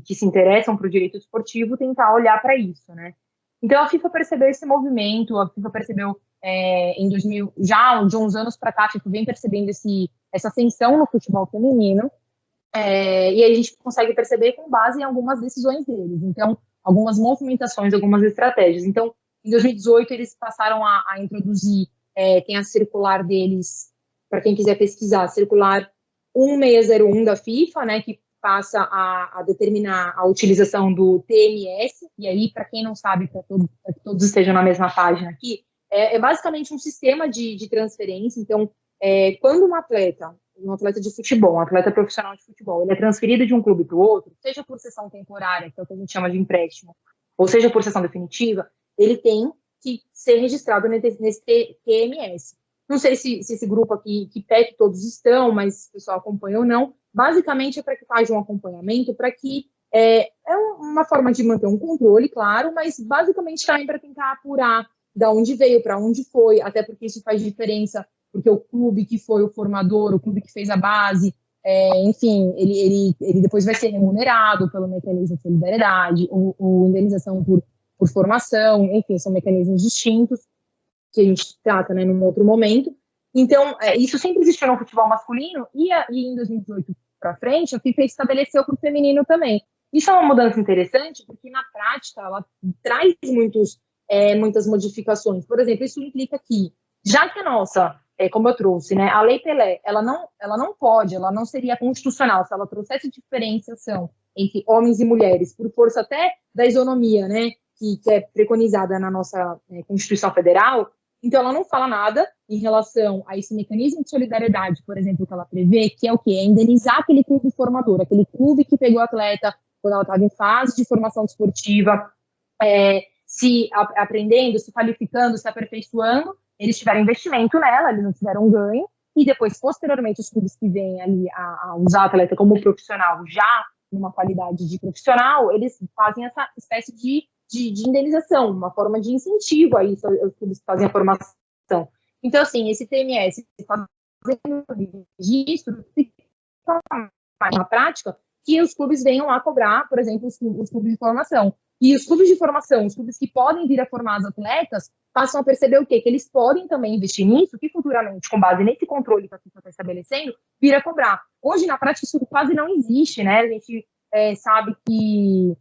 Speaker 3: que se interessam para o direito esportivo, tentar olhar para isso, né? Então, a FIFA percebeu esse movimento, a FIFA percebeu em 2000, já de uns anos para cá, a FIFA vem percebendo essa ascensão no futebol feminino, e a gente consegue perceber com base em algumas decisões deles. Então, algumas movimentações, algumas estratégias. Então, em 2018, eles passaram a introduzir, tem a circular deles, para quem quiser pesquisar, circular 1601 da FIFA, né, que passa a determinar a utilização do TMS, e aí, para quem não sabe, para que todos estejam na mesma página aqui, é basicamente um sistema de transferência. Então, quando um atleta de futebol, um atleta profissional de futebol, ele é transferido de um clube para o outro, seja por cessão temporária, que é o que a gente chama de empréstimo, ou seja por cessão definitiva, ele tem que ser registrado nesse TMS. Não sei se esse grupo aqui, que PEC todos estão, mas o pessoal acompanha ou não. Basicamente é para que faça um acompanhamento, para que é uma forma de manter um controle, claro, mas basicamente também para tentar apurar de onde veio, para onde foi, até porque isso faz diferença, porque o clube que foi o formador, o clube que fez a base, enfim, ele depois vai ser remunerado pelo mecanismo de solidariedade, ou indenização por formação, enfim, são mecanismos distintos que a gente trata, né, num outro momento. Então, isso sempre existiu no futebol masculino, e em 2018 para frente, a FIFA estabeleceu para o feminino também. Isso é uma mudança interessante, porque na prática ela traz muitas modificações. Por exemplo, isso implica que, já que a nossa, como eu trouxe, né, a Lei Pelé, ela não seria constitucional se ela trouxesse diferenciação entre homens e mulheres, por força até da isonomia, né, que é preconizada na nossa Constituição Federal. Então, ela não fala nada em relação a esse mecanismo de solidariedade, por exemplo, que ela prevê, que é o quê? É indenizar aquele clube formador, aquele clube que pegou a atleta quando ela estava em fase de formação desportiva, se aprendendo, se qualificando, se aperfeiçoando, eles tiveram investimento nela, eles não tiveram ganho, e depois, posteriormente, os clubes que vêm ali a usar a atleta como profissional, já numa qualidade de profissional, eles fazem essa espécie de indenização, uma forma de incentivo a isso, os clubes que fazem a formação. Então, assim, esse TMS fazendo registro, na prática, que os clubes venham a cobrar, por exemplo, os clubes de formação. E os clubes de formação, os clubes que podem vir a formar as atletas, passam a perceber o quê? Que eles podem também investir nisso, que futuramente, com base nesse controle que a FIFA está estabelecendo, vir a cobrar. Hoje, na prática, isso quase não existe, né? A gente sabe que,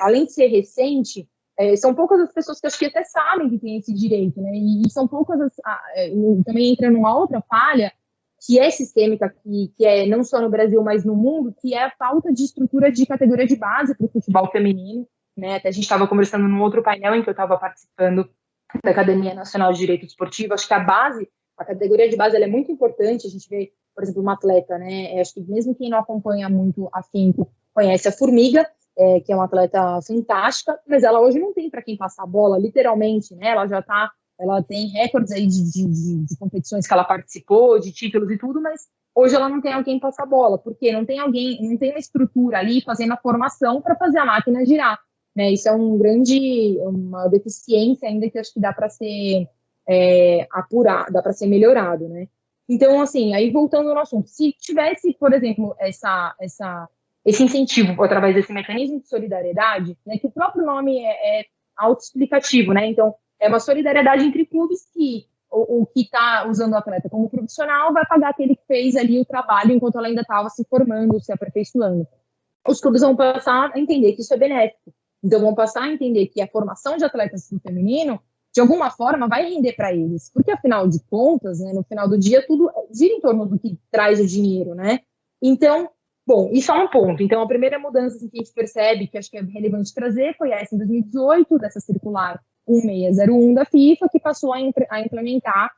Speaker 3: além de ser recente, são poucas as pessoas que acho que até sabem que tem esse direito, né? E são poucas também entra numa outra falha, que é sistêmica, que é não só no Brasil, mas no mundo, que é a falta de estrutura de categoria de base para o futebol feminino, né? Até a gente estava conversando num outro painel em que eu estava participando da Academia Nacional de Direito Esportivo. Acho que a categoria de base, ela é muito importante. A gente vê, por exemplo, uma atleta, né? Acho que mesmo quem não acompanha muito afinco conhece a Formiga, que é uma atleta fantástica, mas ela hoje não tem para quem passar a bola, literalmente, né? Ela tem recordes aí de competições que ela participou, de títulos e tudo, mas hoje ela não tem alguém passar a bola, porque não tem uma estrutura ali fazendo a formação para fazer a máquina girar, né? Isso é uma deficiência ainda que acho que dá para ser apurado, dá para ser melhorado, né? Então, assim, aí voltando ao assunto, se tivesse, por exemplo, esse incentivo através desse mecanismo de solidariedade, né, que o próprio nome é autoexplicativo, né? Então, é uma solidariedade entre clubes que o que está usando o atleta como profissional vai pagar aquele que fez ali o trabalho enquanto ela ainda estava se formando, se aperfeiçoando. Os clubes vão passar a entender que isso é benéfico. Então, vão passar a entender que a formação de atletas no feminino, de alguma forma, vai render para eles. Porque, afinal de contas, né, no final do dia, tudo gira em torno do que traz o dinheiro, né? Então, bom, isso é um ponto. Então, a primeira mudança que a gente percebe, que acho que é relevante trazer, foi essa em 2018, dessa circular 1601 da FIFA, que passou a implementar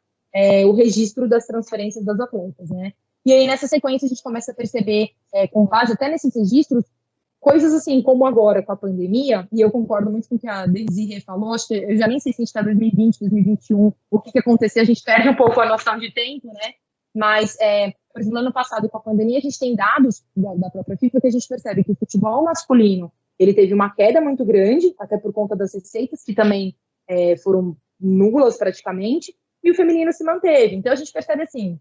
Speaker 3: o registro das transferências das atletas, né? E aí, nessa sequência, a gente começa a perceber, com base até nesses registros, coisas assim, como agora com a pandemia, e eu concordo muito com o que a Desirê falou, acho que eu já nem sei se a gente está em 2020, 2021, o que aconteceu, a gente perde um pouco a noção de tempo, né? mas, por exemplo, no ano passado, com a pandemia, a gente tem dados da própria FIFA que a gente percebe que o futebol masculino ele teve uma queda muito grande, até por conta das receitas, que também foram nulas praticamente, e o feminino se manteve. Então, a gente percebe assim,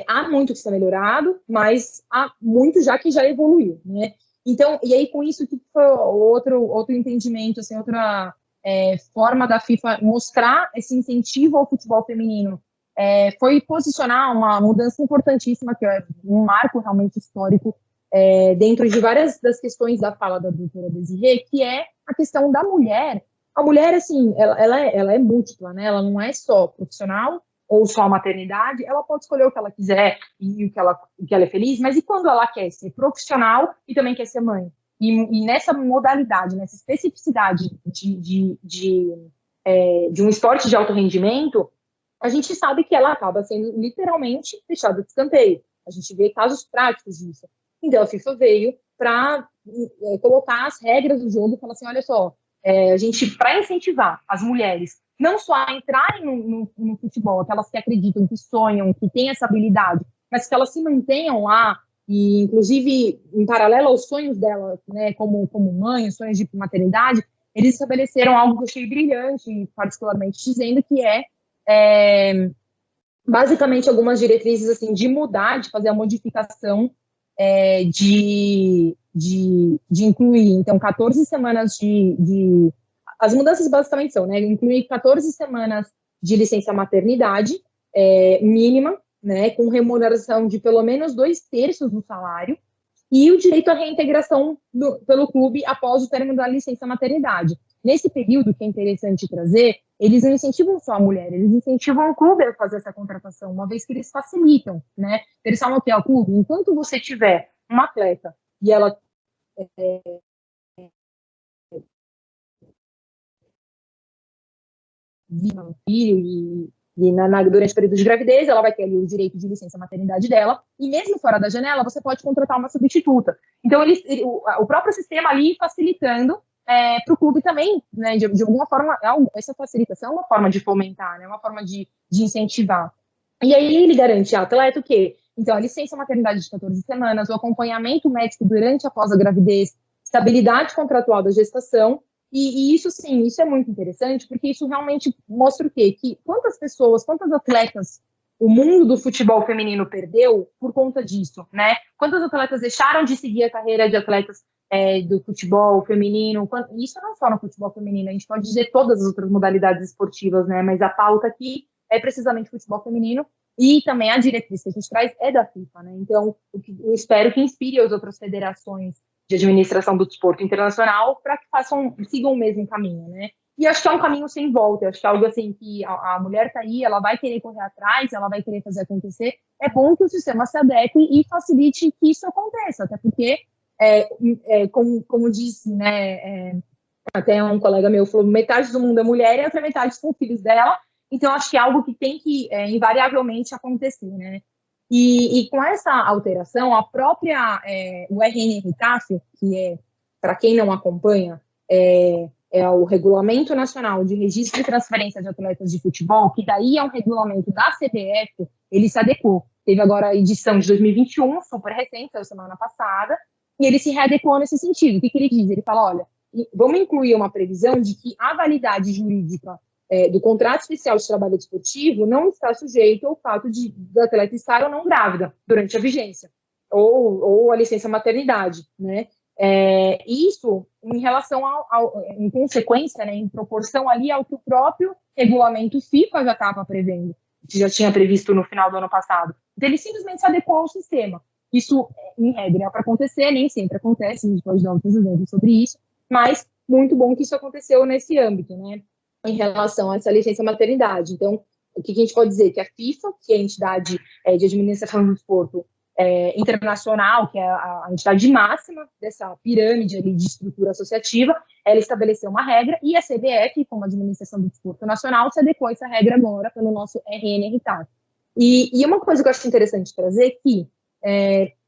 Speaker 3: há muito que ser melhorado, mas há muito já que já evoluiu, né? Então, e aí com isso, que foi outro entendimento, assim, outra forma da FIFA mostrar esse incentivo ao futebol feminino, foi posicionar uma mudança importantíssima, que é um marco realmente histórico, dentro de várias das questões da fala da doutora Desirê, que é a questão da mulher. A mulher, assim, ela é múltipla, né? Ela não é só profissional ou só maternidade, ela pode escolher o que ela quiser e o que ela é feliz, mas e quando ela quer ser profissional e também quer ser mãe? E nessa modalidade, nessa especificidade de um esporte de alto rendimento, a gente sabe que ela acaba sendo literalmente deixada de escanteio. A gente vê casos práticos disso. Então, a FIFA veio para colocar as regras do jogo e falar assim, olha só, a gente, para incentivar as mulheres não só a entrarem no futebol, aquelas que acreditam, que sonham, que têm essa habilidade, mas que elas se mantenham lá, e inclusive em paralelo aos sonhos delas, né, como mãe, os sonhos de maternidade, eles estabeleceram algo que eu achei brilhante, particularmente dizendo que basicamente algumas diretrizes assim, de mudar, de fazer a modificação, de incluir, então, 14 semanas as mudanças basicamente são, né, incluir 14 semanas de licença maternidade mínima, né, com remuneração de pelo menos 2/3 do salário, e o direito à reintegração pelo clube após o término da licença maternidade. Nesse período, que é interessante trazer, eles não incentivam só a mulher, eles incentivam o clube a fazer essa contratação, uma vez que eles facilitam, né? Eles falam que o clube, enquanto você tiver uma atleta e ela um filho durante o período de gravidez, ela vai ter ali o direito de licença maternidade dela, e mesmo fora da janela, você pode contratar uma substituta. Então, o próprio sistema ali facilitando para o clube também, né, de alguma forma, essa facilitação é uma forma de fomentar, né, uma forma de incentivar. E aí ele garante ao atleta o quê? Então, a licença maternidade de 14 semanas, o acompanhamento médico durante e após a gravidez, estabilidade contratual da gestação. E isso, sim, isso é muito interessante, porque isso realmente mostra o quê? Que quantas pessoas, quantas atletas o mundo do futebol feminino perdeu por conta disso, né? Quantas atletas deixaram de seguir a carreira de atletas do futebol feminino? Isso não só no futebol feminino, a gente pode dizer todas as outras modalidades esportivas, né? Mas a pauta aqui é precisamente futebol feminino, e também a diretriz que a gente traz é da FIFA, né? Então, eu espero que inspire as outras federações de administração do desporto internacional para que sigam o mesmo caminho, né? E acho que é um caminho sem volta, acho que é algo assim que a mulher tá aí, ela vai querer correr atrás, ela vai querer fazer acontecer. É bom que o sistema se adeque e facilite que isso aconteça, até porque, como disse, né, até um colega meu falou, metade do mundo é mulher e a outra metade são filhos dela, então acho que é algo que tem que invariavelmente acontecer, né? E com essa alteração, o RNR-CAF, que para quem não acompanha, é o Regulamento Nacional de Registro e Transferência de Atletas de Futebol, que daí é um regulamento da CBF, ele se adequou. Teve agora a edição de 2021, super recente, saiu semana passada, e ele se readequou nesse sentido. O que ele diz? Ele fala, olha, vamos incluir uma previsão de que a validade jurídica do contrato especial de trabalho desportivo não está sujeito ao fato do atleta estar ou não grávida durante a vigência, ou a licença maternidade, né? Isso em relação em consequência, né, em proporção ali ao que o próprio regulamento FIFA já estava prevendo, que já tinha previsto no final do ano passado. Então, ele simplesmente se adequou ao sistema. Isso, em regra, é para acontecer, nem sempre acontece, a gente pode dar outros exemplos sobre isso, mas muito bom que isso aconteceu nesse âmbito, né? Em relação a essa licença maternidade. Então, o que a gente pode dizer? Que a FIFA, que é a entidade de administração do desporto internacional, que é a entidade máxima dessa pirâmide ali de estrutura associativa, ela estabeleceu uma regra, e a CBF, como administração do desporto nacional, se adequou a essa regra agora pelo nosso RNR-CAF. E uma coisa que eu acho interessante trazer é que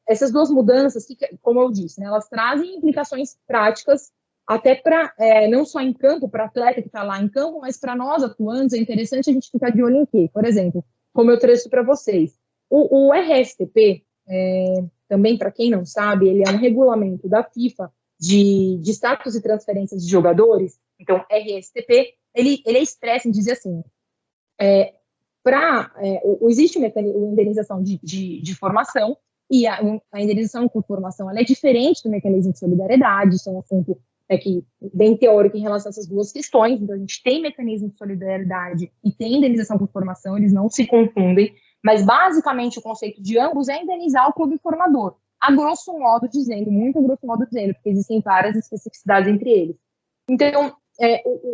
Speaker 3: essas duas mudanças, como eu disse, né, elas trazem implicações práticas até para, não só em campo, para atleta que está lá em campo, mas para nós atuantes, é interessante a gente ficar de olho em quê? Por exemplo, como eu trouxe para vocês, O RSTP, também, para quem não sabe, ele é um regulamento da FIFA de status e transferências de jogadores. Então, RSTP, ele é expresso em dizer assim, existe uma indenização de formação, e a indenização por formação ela é diferente do mecanismo de solidariedade. Isso é um assunto que, bem teórico em relação a essas duas questões. Então, a gente tem mecanismo de solidariedade e tem indenização por formação, eles não se confundem, mas basicamente o conceito de ambos é indenizar o clube formador, a grosso modo dizendo, muito a grosso modo dizendo, porque existem várias especificidades entre eles. Então,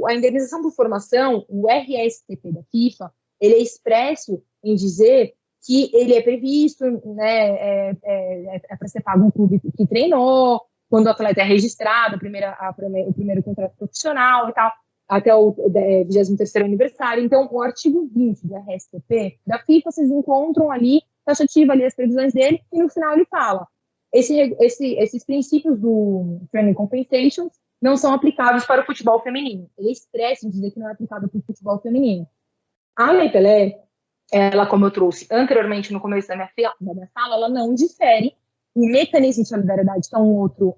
Speaker 3: a indenização por formação, o RSTP da FIFA, ele é expresso em dizer que ele é previsto, né, para ser pago um clube que treinou, quando o atleta é registrado, o primeiro contrato profissional e tal, até o 23º aniversário. Então, o artigo 20 do RSTP da FIFA, vocês encontram ali, taxativa ali as previsões dele, e no final ele fala, esses princípios do Training Compensation não são aplicáveis para o futebol feminino. Ele é expresso em dizer que não é aplicado para o futebol feminino. A Lei Pelé, ela, como eu trouxe anteriormente no começo da minha fala, ela não difere o mecanismo de solidariedade, que é um outro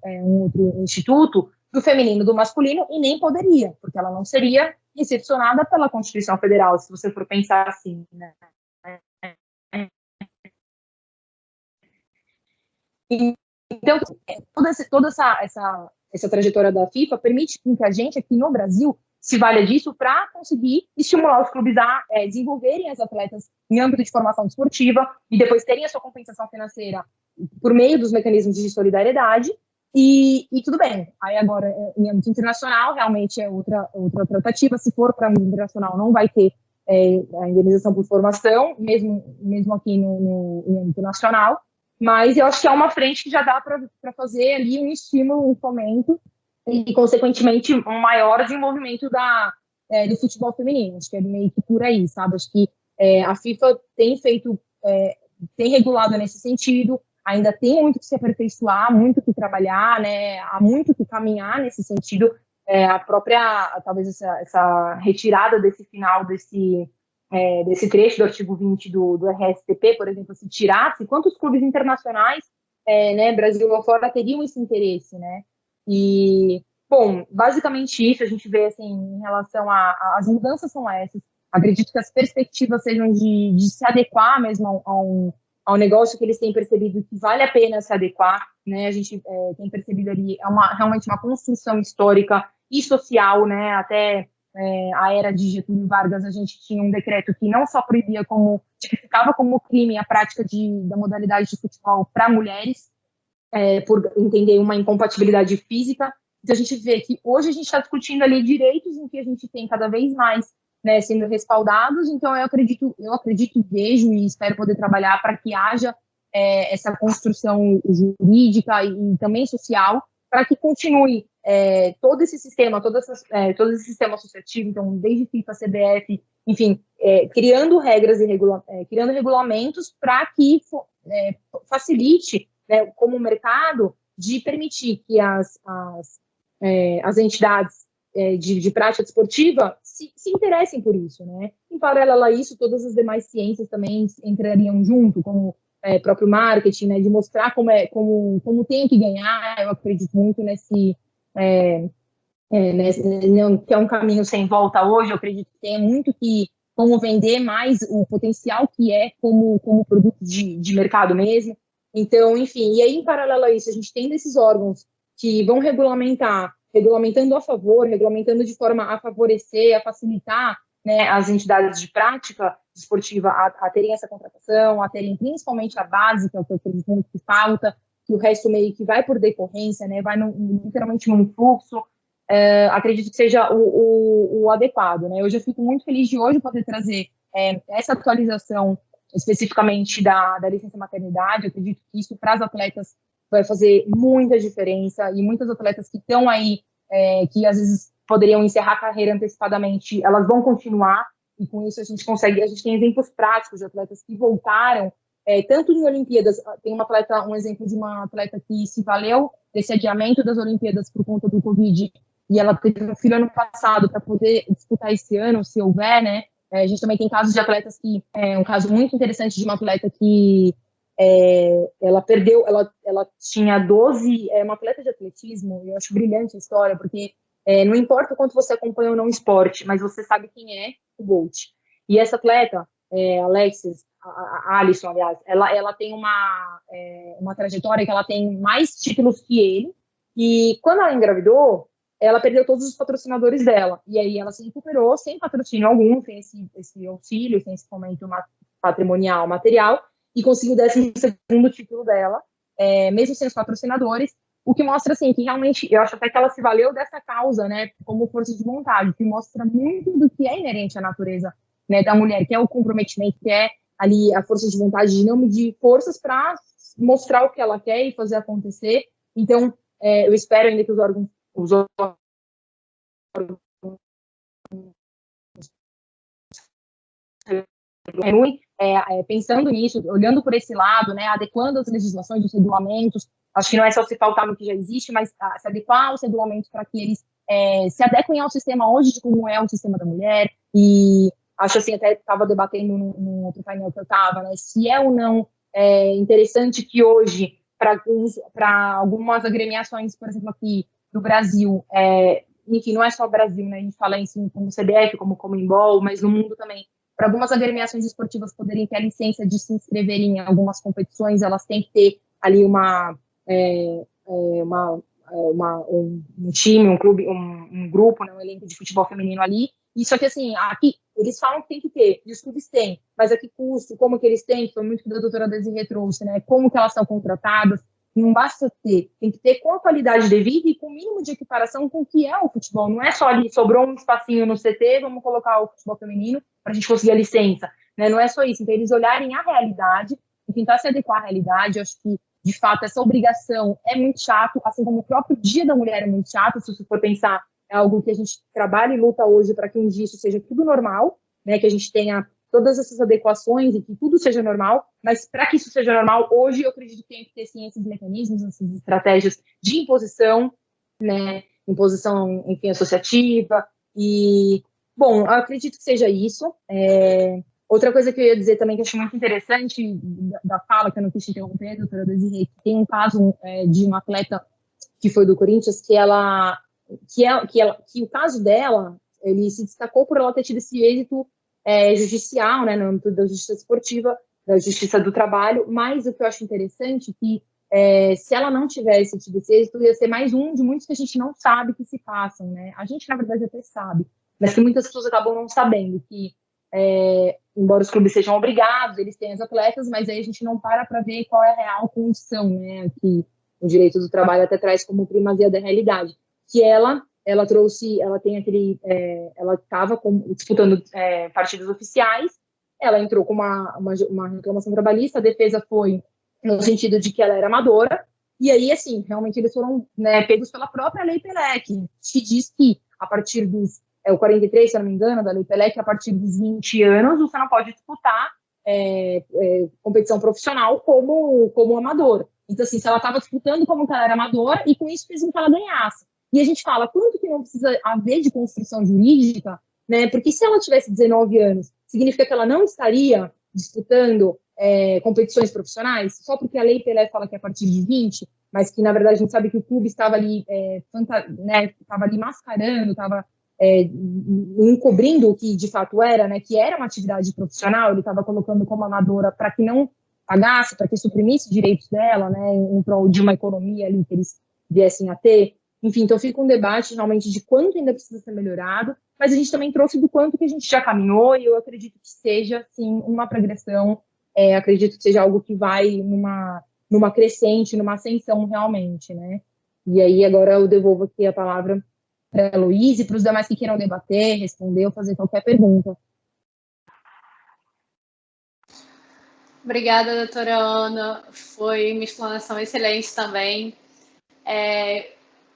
Speaker 3: instituto, do feminino e do masculino, e nem poderia, porque ela não seria recepcionada pela Constituição Federal, se você for pensar assim, né? Então, toda essa trajetória da FIFA permite que a gente aqui no Brasil se valha disso para conseguir estimular os clubes a desenvolverem as atletas em âmbito de formação desportiva e depois terem a sua compensação financeira por meio dos mecanismos de solidariedade. E tudo bem. Aí agora, em âmbito internacional, realmente é outra tratativa. Se for para âmbito internacional, não vai ter a indenização por formação, mesmo aqui no âmbito nacional. Mas eu acho que é uma frente que já dá para fazer ali um estímulo, um fomento e, consequentemente, um maior desenvolvimento do futebol feminino. Acho que é meio que por aí, sabe? Acho que a FIFA tem regulado nesse sentido, ainda tem muito que se aperfeiçoar, muito que trabalhar, né? Há muito que caminhar nesse sentido. Talvez essa retirada desse final desse trecho do artigo 20 do RSTP, por exemplo, se tirasse, quantos clubes internacionais, né, Brasil ou fora, teriam esse interesse, né? E, bom, basicamente isso a gente vê, assim, em relação às mudanças são essas. Acredito que as perspectivas sejam de se adequar mesmo ao negócio, que eles têm percebido que vale a pena se adequar, né? A gente tem percebido ali, realmente uma construção histórica e social, né? Até a era de Getúlio Vargas, a gente tinha um decreto que não só proibia, como tipificava como crime a prática da modalidade de futebol para mulheres, por entender uma incompatibilidade física. Então a gente vê que hoje a gente está discutindo ali direitos em que a gente tem cada vez mais, né, sendo respaldados. Então eu acredito, vejo e espero poder trabalhar para que haja essa construção jurídica e também social, para que continue todo esse sistema, todo esse sistema associativo, então, desde FIFA, CBF, enfim, criando regras e criando regulamentos para que facilite, né, como mercado, de permitir que as entidades de prática desportiva se interessem por isso, né? Em paralelo a isso, todas as demais ciências também entrariam junto, como próprio marketing, né, de mostrar como tem que ganhar. Eu acredito muito nesse que é um caminho sem volta hoje. Eu acredito que tem muito que como vender mais o potencial que é como produto de mercado mesmo. Então, enfim, e aí em paralelo a isso, a gente tem desses órgãos que vão regulamentando a favor, regulamentando de forma a favorecer, a facilitar, né, as entidades de prática desportiva a terem essa contratação, a terem principalmente a básica, que eu acredito muito que falta, que o resto meio que vai por decorrência, né, vai literalmente num fluxo. Acredito que seja o adequado, né? Hoje eu fico muito feliz de hoje poder trazer essa atualização especificamente da licença maternidade. Eu acredito que isso para as atletas vai fazer muita diferença, e muitas atletas que estão aí, que às vezes poderiam encerrar a carreira antecipadamente, elas vão continuar, e com isso a gente tem exemplos práticos de atletas que voltaram, tanto em Olimpíadas. Tem um exemplo de uma atleta que se valeu desse adiamento das Olimpíadas por conta do Covid, e ela teve um filho ano passado para poder disputar esse ano, se houver, né, A gente também tem casos de atletas que... um caso muito interessante de uma atleta que ela perdeu... Ela tinha 12... uma atleta de atletismo, eu acho brilhante a história, porque não importa o quanto você acompanha ou não o esporte, mas você sabe quem é o Bolt. E essa atleta, Alexis, a Alisson, aliás, ela tem uma trajetória que ela tem mais títulos que ele, e quando ela engravidou, ela perdeu todos os patrocinadores dela, e aí ela se recuperou sem patrocínio algum, sem esse auxílio, sem esse fomento patrimonial, material, e conseguiu o 12º título dela, mesmo sem os patrocinadores, o que mostra, assim, que realmente, eu acho até que ela se valeu dessa causa, né, como força de vontade, que mostra muito do que é inerente à natureza, né, da mulher, que é o comprometimento, que é ali a força de vontade de não medir forças para mostrar o que ela quer e fazer acontecer. Então, eu espero ainda que os órgãos pensando nisso, olhando por esse lado, né, adequando as legislações, os regulamentos. Acho que não é só se pautar no que já existe, mas se adequar aos regulamentos para que eles se adequem ao sistema hoje de como é o sistema da mulher. E acho assim, até estava debatendo num outro painel que eu estava, né, se é ou não interessante que hoje, para algumas agremiações, por exemplo, aqui do Brasil, enfim, não é só o Brasil, né, a gente fala em como CBF, como Conmebol, mas no mundo também, para algumas agremiações esportivas poderem ter a licença de se inscreverem em algumas competições, elas têm que ter ali um time, um clube, um grupo, né, um elenco de futebol feminino ali. E só que, assim, aqui eles falam que tem que ter, e os clubes têm, mas a que custo, como que eles têm, que foi muito que a doutora Desirê trouxe, né, como que elas são contratadas, não basta ter, tem que ter com a qualidade devida e com o mínimo de equiparação com o que é o futebol. Não é só ali, sobrou um espacinho no CT, vamos colocar o futebol feminino para a gente conseguir a licença, né? Não é só isso. Então, eles olharem a realidade e tentar se adequar à realidade. Eu acho que, de fato, essa obrigação é muito chato, assim como o próprio Dia da Mulher é muito chato, se você for pensar, é algo que a gente trabalha e luta hoje para que um dia isso seja tudo normal, né? Que a gente tenha todas essas adequações e que tudo seja normal, mas para que isso seja normal, hoje eu acredito que tem que ter, sim, esses mecanismos, essas estratégias de imposição, né, imposição, enfim, associativa, e, bom, eu acredito que seja isso. Outra coisa que eu ia dizer também, que eu acho muito interessante da fala, que eu não quis te interromper, doutora Desirê, que tem um caso de uma atleta que foi do Corinthians, que o caso dela, ele se destacou por ela ter tido esse êxito judicial, né, no âmbito da justiça esportiva, da justiça do trabalho, mas o que eu acho interessante é que se ela não tivesse tido esse êxito, ia ser mais um de muitos que a gente não sabe que se passam, né? A gente, na verdade, até sabe, mas que muitas pessoas acabam não sabendo que, embora os clubes sejam obrigados, eles têm as atletas, mas aí a gente não para ver qual é a real condição, né? Que o direito do trabalho até traz como primazia da realidade, que ela trouxe, ela tem ela estava disputando partidas oficiais, ela entrou com uma reclamação trabalhista, a defesa foi no sentido de que ela era amadora, e aí, assim, realmente eles foram, né, pegos pela própria Lei Pelé, que diz que a partir dos, o 43, se eu não me engano, da Lei Pelé, que a partir dos 20 anos você não pode disputar competição profissional como amador. Então, assim, se ela estava disputando como que ela era amadora, e com isso fez com que ela ganhasse. E a gente fala, quanto que não precisa haver de construção jurídica, né? Porque se ela tivesse 19 anos, significa que ela não estaria disputando competições profissionais, só porque a Lei Pelé fala que é a partir de 20, mas que, na verdade, a gente sabe que o clube estava ali, estava ali mascarando, estava encobrindo o que de fato era, né? Que era uma atividade profissional, ele estava colocando como amadora para que não pagasse, para que suprimisse direitos dela, né? Em prol de uma economia ali que eles viessem a ter. Enfim, então fica um debate realmente de quanto ainda precisa ser melhorado, mas a gente também trouxe do quanto que a gente já caminhou, e eu acredito que seja, sim, uma progressão, acredito que seja algo que vai numa crescente, numa ascensão realmente, né? E aí agora eu devolvo aqui a palavra para a Luísa e para os demais que queiram debater, responder ou fazer qualquer pergunta.
Speaker 1: Obrigada, doutora Ana. Foi uma explanação excelente também.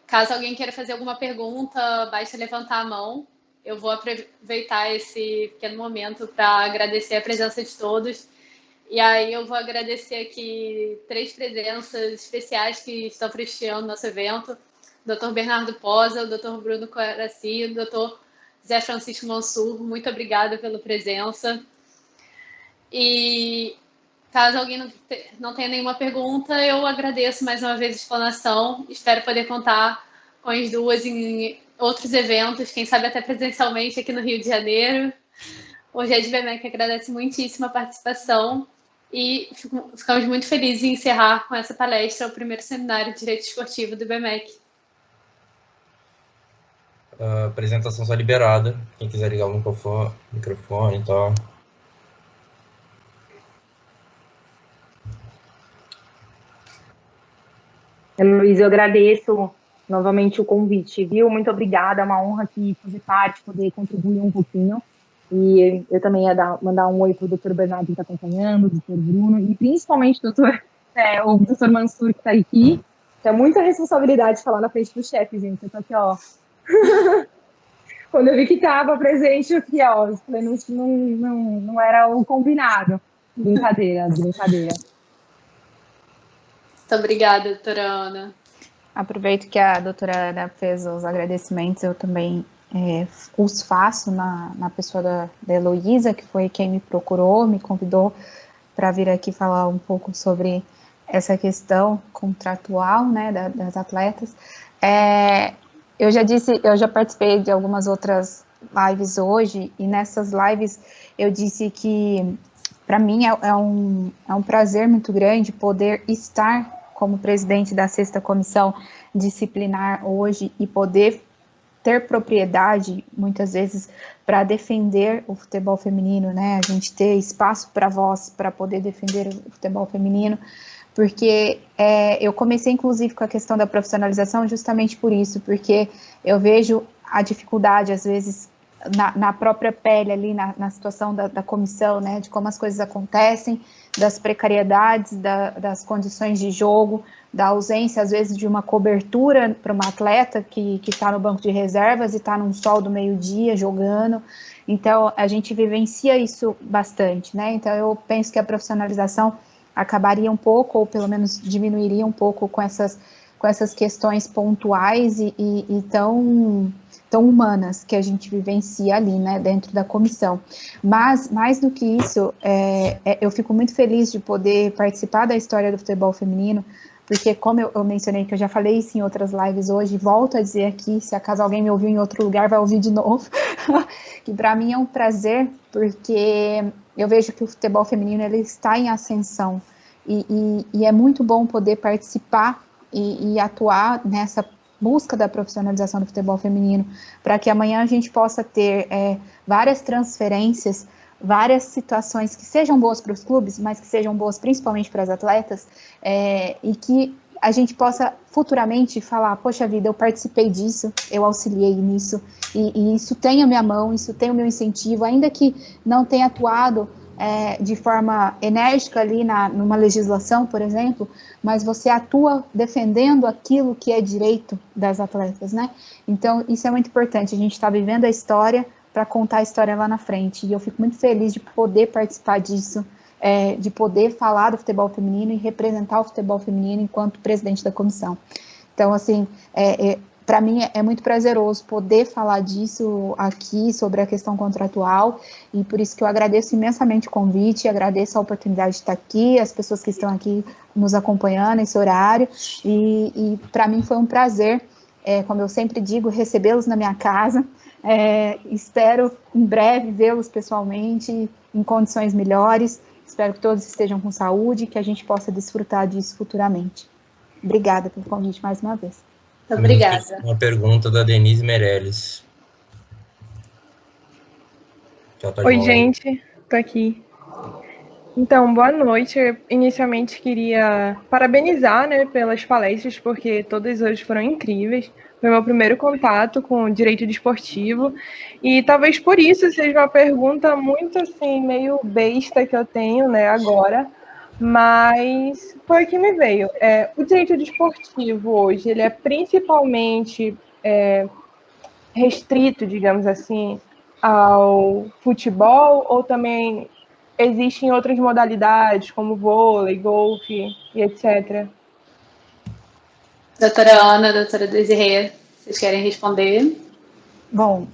Speaker 1: Caso alguém queira fazer alguma pergunta, basta levantar a mão. Eu vou aproveitar esse pequeno momento para agradecer a presença de todos. E aí eu vou agradecer aqui 3 presenças especiais que estão prestigiando nosso evento. O Dr. Bernardo Posa, o Dr. Bruno Coraci, o Dr. Zé Francisco Mansur, muito obrigada pela presença. E caso alguém não tenha nenhuma pergunta, eu agradeço mais uma vez a explanação. Espero poder contar com as duas em outros eventos, quem sabe até presencialmente aqui no Rio de Janeiro. O GED BMEC agradece muitíssimo a participação e ficamos muito felizes em encerrar com essa palestra o primeiro seminário de Direito Esportivo do BMEC.
Speaker 4: A apresentação está liberada. Quem quiser ligar o microfone e tal.
Speaker 3: Luiz, eu agradeço novamente o convite, viu? Muito obrigada, é uma honra aqui fazer parte, poder contribuir um pouquinho. E eu também ia mandar um oi para o doutor Bernardo que está acompanhando, o doutor Bruno, e principalmente o doutor Mansur que está aqui. É muita responsabilidade falar na frente do chefe, gente. Eu tô aqui, ó. Quando eu vi que estava presente, eu fiquei, ó, não era o combinado. Brincadeira.
Speaker 1: Muito obrigada, doutora Ana.
Speaker 2: Aproveito que a doutora Ana fez os agradecimentos, eu também os faço na pessoa da Heloísa, que foi quem me procurou, me convidou para vir aqui falar um pouco sobre essa questão contratual, né, das atletas. Eu já participei de algumas outras lives hoje, e nessas lives eu disse que para mim é um prazer muito grande poder estar como presidente da 6ª Comissão Disciplinar hoje e poder ter propriedade, muitas vezes, para defender o futebol feminino, né? A gente ter espaço para voz, para poder defender o futebol feminino, porque eu comecei, inclusive, com a questão da profissionalização justamente por isso, porque eu vejo a dificuldade, às vezes, na própria pele ali, na situação da comissão, né, de como as coisas acontecem, das precariedades, das condições de jogo, da ausência, às vezes, de uma cobertura para uma atleta que está no banco de reservas e está num sol do meio-dia jogando. Então, a gente vivencia isso bastante, né? Então, eu penso que a profissionalização acabaria um pouco, ou pelo menos diminuiria um pouco com essas questões pontuais e tão humanas que a gente vivencia ali, né, dentro da comissão. Mas, mais do que isso, eu fico muito feliz de poder participar da história do futebol feminino, porque, como eu mencionei, que eu já falei isso em outras lives hoje, volto a dizer aqui, se acaso alguém me ouviu em outro lugar, vai ouvir de novo, que para mim é um prazer, porque eu vejo que o futebol feminino ele está em ascensão, e é muito bom poder participar e atuar nessa busca da profissionalização do futebol feminino, para que amanhã a gente possa ter várias transferências, várias situações que sejam boas para os clubes, mas que sejam boas principalmente para as atletas, e que a gente possa futuramente falar, poxa vida, eu participei disso, eu auxiliei nisso, e isso tem a minha mão, isso tem o meu incentivo, ainda que não tenha atuado de forma enérgica ali numa legislação, por exemplo, mas você atua defendendo aquilo que é direito das atletas, né? Então, isso é muito importante, a gente está vivendo a história para contar a história lá na frente, e eu fico muito feliz de poder participar disso, de poder falar do futebol feminino e representar o futebol feminino enquanto presidente da comissão. Então, assim, para mim é muito prazeroso poder falar disso aqui, sobre a questão contratual, e por isso que eu agradeço imensamente o convite, agradeço a oportunidade de estar aqui, as pessoas que estão aqui nos acompanhando nesse horário, e para mim foi um prazer, como eu sempre digo, recebê-los na minha casa. Espero em breve vê-los pessoalmente, em condições melhores, espero que todos estejam com saúde e que a gente possa desfrutar disso futuramente. Obrigada pelo convite mais uma vez.
Speaker 1: Obrigada.
Speaker 4: Uma pergunta da Denise Meirelles.
Speaker 5: Oi, gente, tô aqui. Então, boa noite. Eu inicialmente queria parabenizar, né, pelas palestras, porque todas hoje foram incríveis. Foi meu primeiro contato com o direito desportivo, e talvez por isso seja uma pergunta muito, assim, meio besta que eu tenho, né, agora, mas foi o que me veio. O direito desportivo hoje, ele é principalmente restrito, digamos assim, ao futebol, ou também existem outras modalidades, como vôlei, golfe e etc.?
Speaker 1: Doutora Ana, doutora Desirê, vocês querem responder?
Speaker 2: Bom,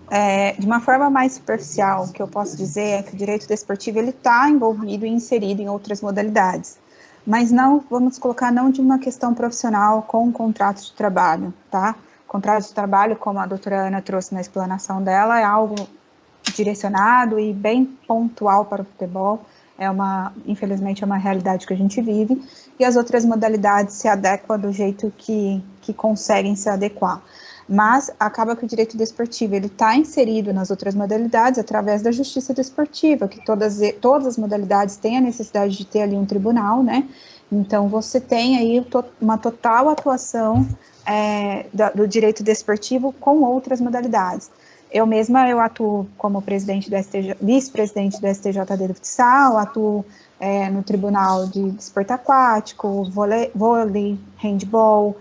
Speaker 2: de uma forma mais superficial, o que eu posso dizer é que o direito desportivo ele está envolvido e inserido em outras modalidades, mas não, vamos colocar, não de uma questão profissional com contrato de trabalho, tá? Contrato de trabalho, como a doutora Ana trouxe na explanação dela, é algo direcionado e bem pontual para o futebol, infelizmente é uma realidade que a gente vive, e as outras modalidades se adequam do jeito que conseguem se adequar. Mas acaba que o direito desportivo ele está inserido nas outras modalidades através da justiça desportiva, que todas as modalidades têm a necessidade de ter ali um tribunal, né? Então você tem aí uma total atuação do direito desportivo com outras modalidades. Eu mesma atuo como vice-presidente do STJD do futsal, atuo no Tribunal de Desporto Aquático, vôlei, handball,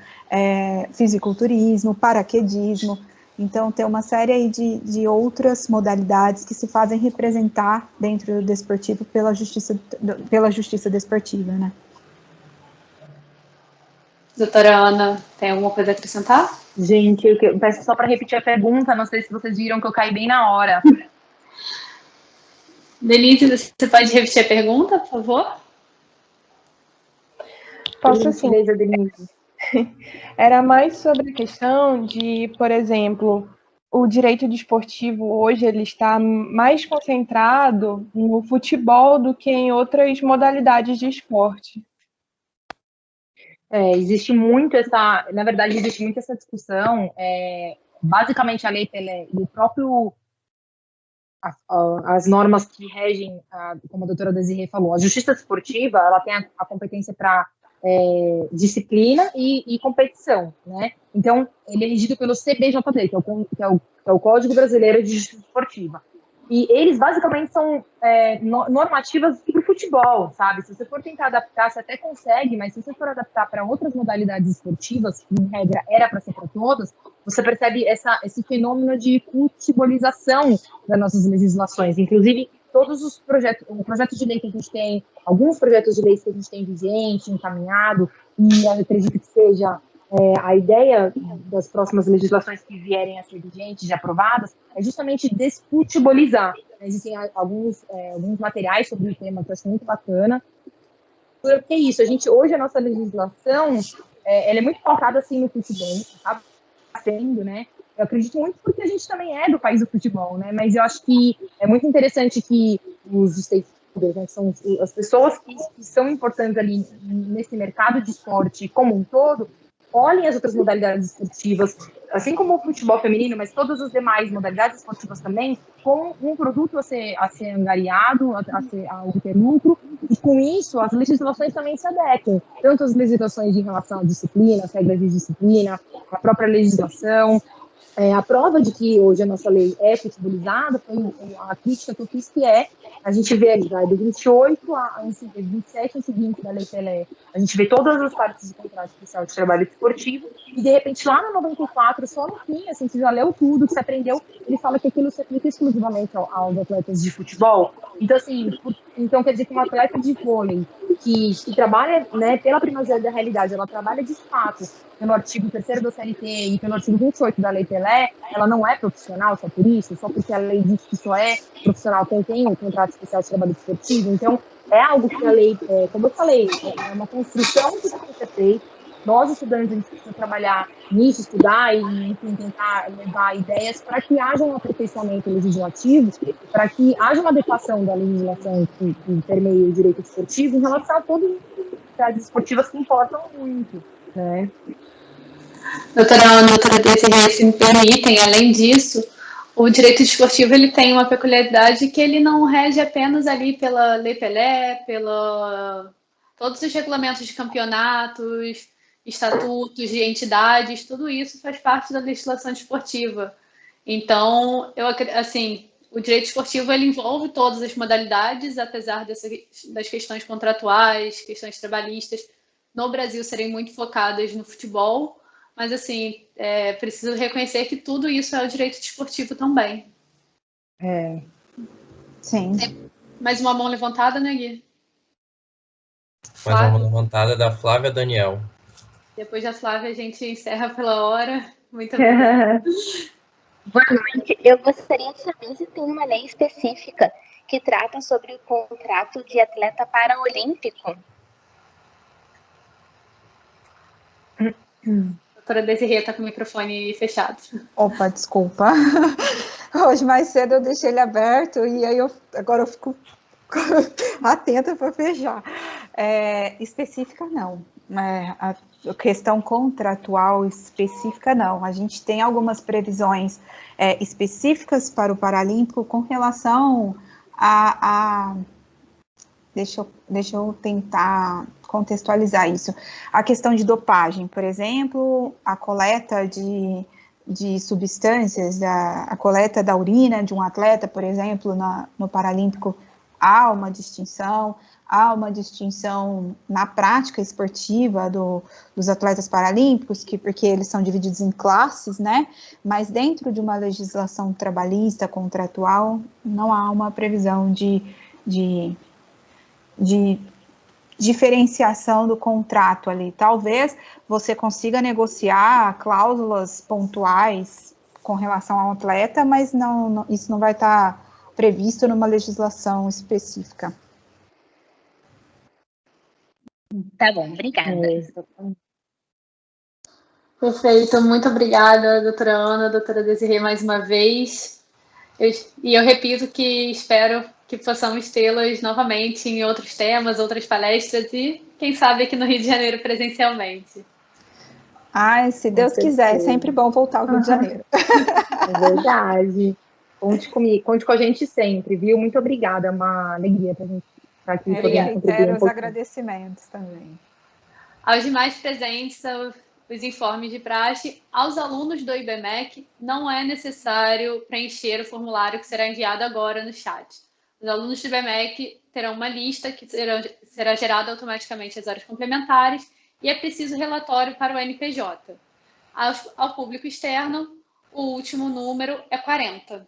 Speaker 2: fisiculturismo, paraquedismo. Então, tem uma série aí de outras modalidades que se fazem representar dentro do desportivo pela justiça desportiva, né?
Speaker 1: Doutora Ana, tem alguma coisa a acrescentar?
Speaker 3: Gente, eu peço só para repetir a pergunta, não sei se vocês viram que eu caí bem na hora.
Speaker 1: Denise, você pode repetir a pergunta, por favor?
Speaker 5: Posso sim. Denise. Era mais sobre a questão de, por exemplo, o direito desportivo hoje ele está mais concentrado no futebol do que em outras modalidades de esporte.
Speaker 3: Existe muito existe muito essa discussão. Basicamente, a Lei Pelé e o próprio as normas que regem, como a doutora Desirê falou, a justiça esportiva, ela tem a competência para disciplina e competição, né? Então, ele é regido pelo CBJD, que é o Código Brasileiro de Justiça Esportiva. E eles, basicamente, são normativas para o futebol, sabe? Se você for tentar adaptar, você até consegue, mas se você for adaptar para outras modalidades esportivas, que, em regra, era para ser para todas, você percebe esse fenômeno de futebolização das nossas legislações. Inclusive, todos os projetos de lei que a gente tem, alguns projetos de lei que a gente tem vigente, encaminhado, e eu acredito que seja a ideia das próximas legislações que vierem a ser vigentes e aprovadas é justamente desfutebolizar. Existem alguns materiais sobre o tema que eu acho muito bacana. Porque é isso, hoje a nossa legislação ela é muito focada assim no futebol, tá sendo, né? Eu acredito muito porque a gente também é do país do futebol, né? Mas eu acho que é muito interessante que os stakeholders, né, que são as pessoas que são importantes ali nesse mercado de esporte como um todo, olhem as outras modalidades esportivas, assim como o futebol feminino, mas todas as demais modalidades esportivas também, com um produto a ser angariado, a obter lucro, e com isso as legislações também se adequam, tanto as legislações em relação à disciplina, as regras de disciplina, a própria legislação. A prova de que hoje a nossa lei é futebolizada foi a crítica que eu fiz, que a gente vê ali, do 28 a 27 seguinte da Lei Pelé, a gente vê todas as partes do contrato especial de trabalho esportivo, e de repente lá no 94, só no fim, assim, você já leu tudo, que você aprendeu, ele fala que aquilo se aplica exclusivamente aos atletas de futebol. Então, assim, quer dizer que um atleta de vôlei que trabalha, né, pela primazia da realidade, ela trabalha de fato pelo artigo 3º da CLT e pelo artigo 28 da Lei Pelé, ela não é profissional só por isso, só porque a lei diz que só é profissional quem tem um contrato especial de trabalho esportivo. Então, é algo que a lei, como eu falei, é uma construção que precisa ser feita. Nós, estudantes, a gente precisa trabalhar nisso, estudar e, enfim, tentar levar ideias para que haja um aperfeiçoamento legislativo, para que haja uma adequação da legislação que permeia o direito esportivo em relação a todas as atividades esportivas que importam muito, né?
Speaker 1: Doutora Ana, doutora Desirê, se me permitem, além disso, o direito desportivo ele tem uma peculiaridade que ele não rege apenas ali pela Lei Pelé, todos os regulamentos de campeonatos, estatutos de entidades, tudo isso faz parte da legislação desportiva. Então, o direito esportivo ele envolve todas as modalidades, apesar das questões contratuais, questões trabalhistas, no Brasil serem muito focadas no futebol, mas, assim, preciso reconhecer que tudo isso é o direito desportivo também.
Speaker 2: Sim.
Speaker 1: Mais uma mão levantada, né, Gui?
Speaker 4: Mais uma mão levantada da Flávia Daniel.
Speaker 1: Depois da Flávia, a gente encerra pela hora. Muito obrigada.
Speaker 6: Boa noite. Eu gostaria de saber se tem uma lei específica que trata sobre o contrato de atleta paraolímpico.
Speaker 1: A doutora Desirê está com o microfone fechado.
Speaker 2: Opa, desculpa. Hoje mais cedo eu deixei ele aberto e aí agora eu fico atenta para fechar. Específica não. A questão contratual específica não. A gente tem algumas previsões específicas para o Paralímpico com relação a deixa eu tentar contextualizar isso. A questão de dopagem, por exemplo, a coleta de substâncias, a coleta da urina de um atleta, por exemplo, no Paralímpico, há uma distinção na prática esportiva dos atletas paralímpicos, porque eles são divididos em classes, né? Mas dentro de uma legislação trabalhista, contratual, não há uma previsão de diferenciação do contrato ali. Talvez você consiga negociar cláusulas pontuais com relação ao atleta, mas isso não vai estar previsto numa legislação específica.
Speaker 6: Tá bom, obrigada.
Speaker 1: Perfeito, muito obrigada, doutora Ana, doutora Desirê, mais uma vez. Eu repito que espero que possamos tê-las novamente em outros temas, outras palestras e, quem sabe, aqui no Rio de Janeiro presencialmente.
Speaker 2: Ai, se Deus quiser, é sempre bom voltar ao Rio de Janeiro.
Speaker 3: É verdade. Conte comigo, conte com a gente sempre, viu? Muito obrigada, é uma alegria para a gente estar aqui.
Speaker 2: Reitero os agradecimentos também.
Speaker 1: Aos demais presentes, os informes de praxe. Aos alunos do IBMEC, não é necessário preencher o formulário que será enviado agora no chat. Os alunos do IBMEC terão uma lista que será gerada automaticamente as horas complementares e é preciso relatório para o NPJ. Ao público externo, o último número é 40.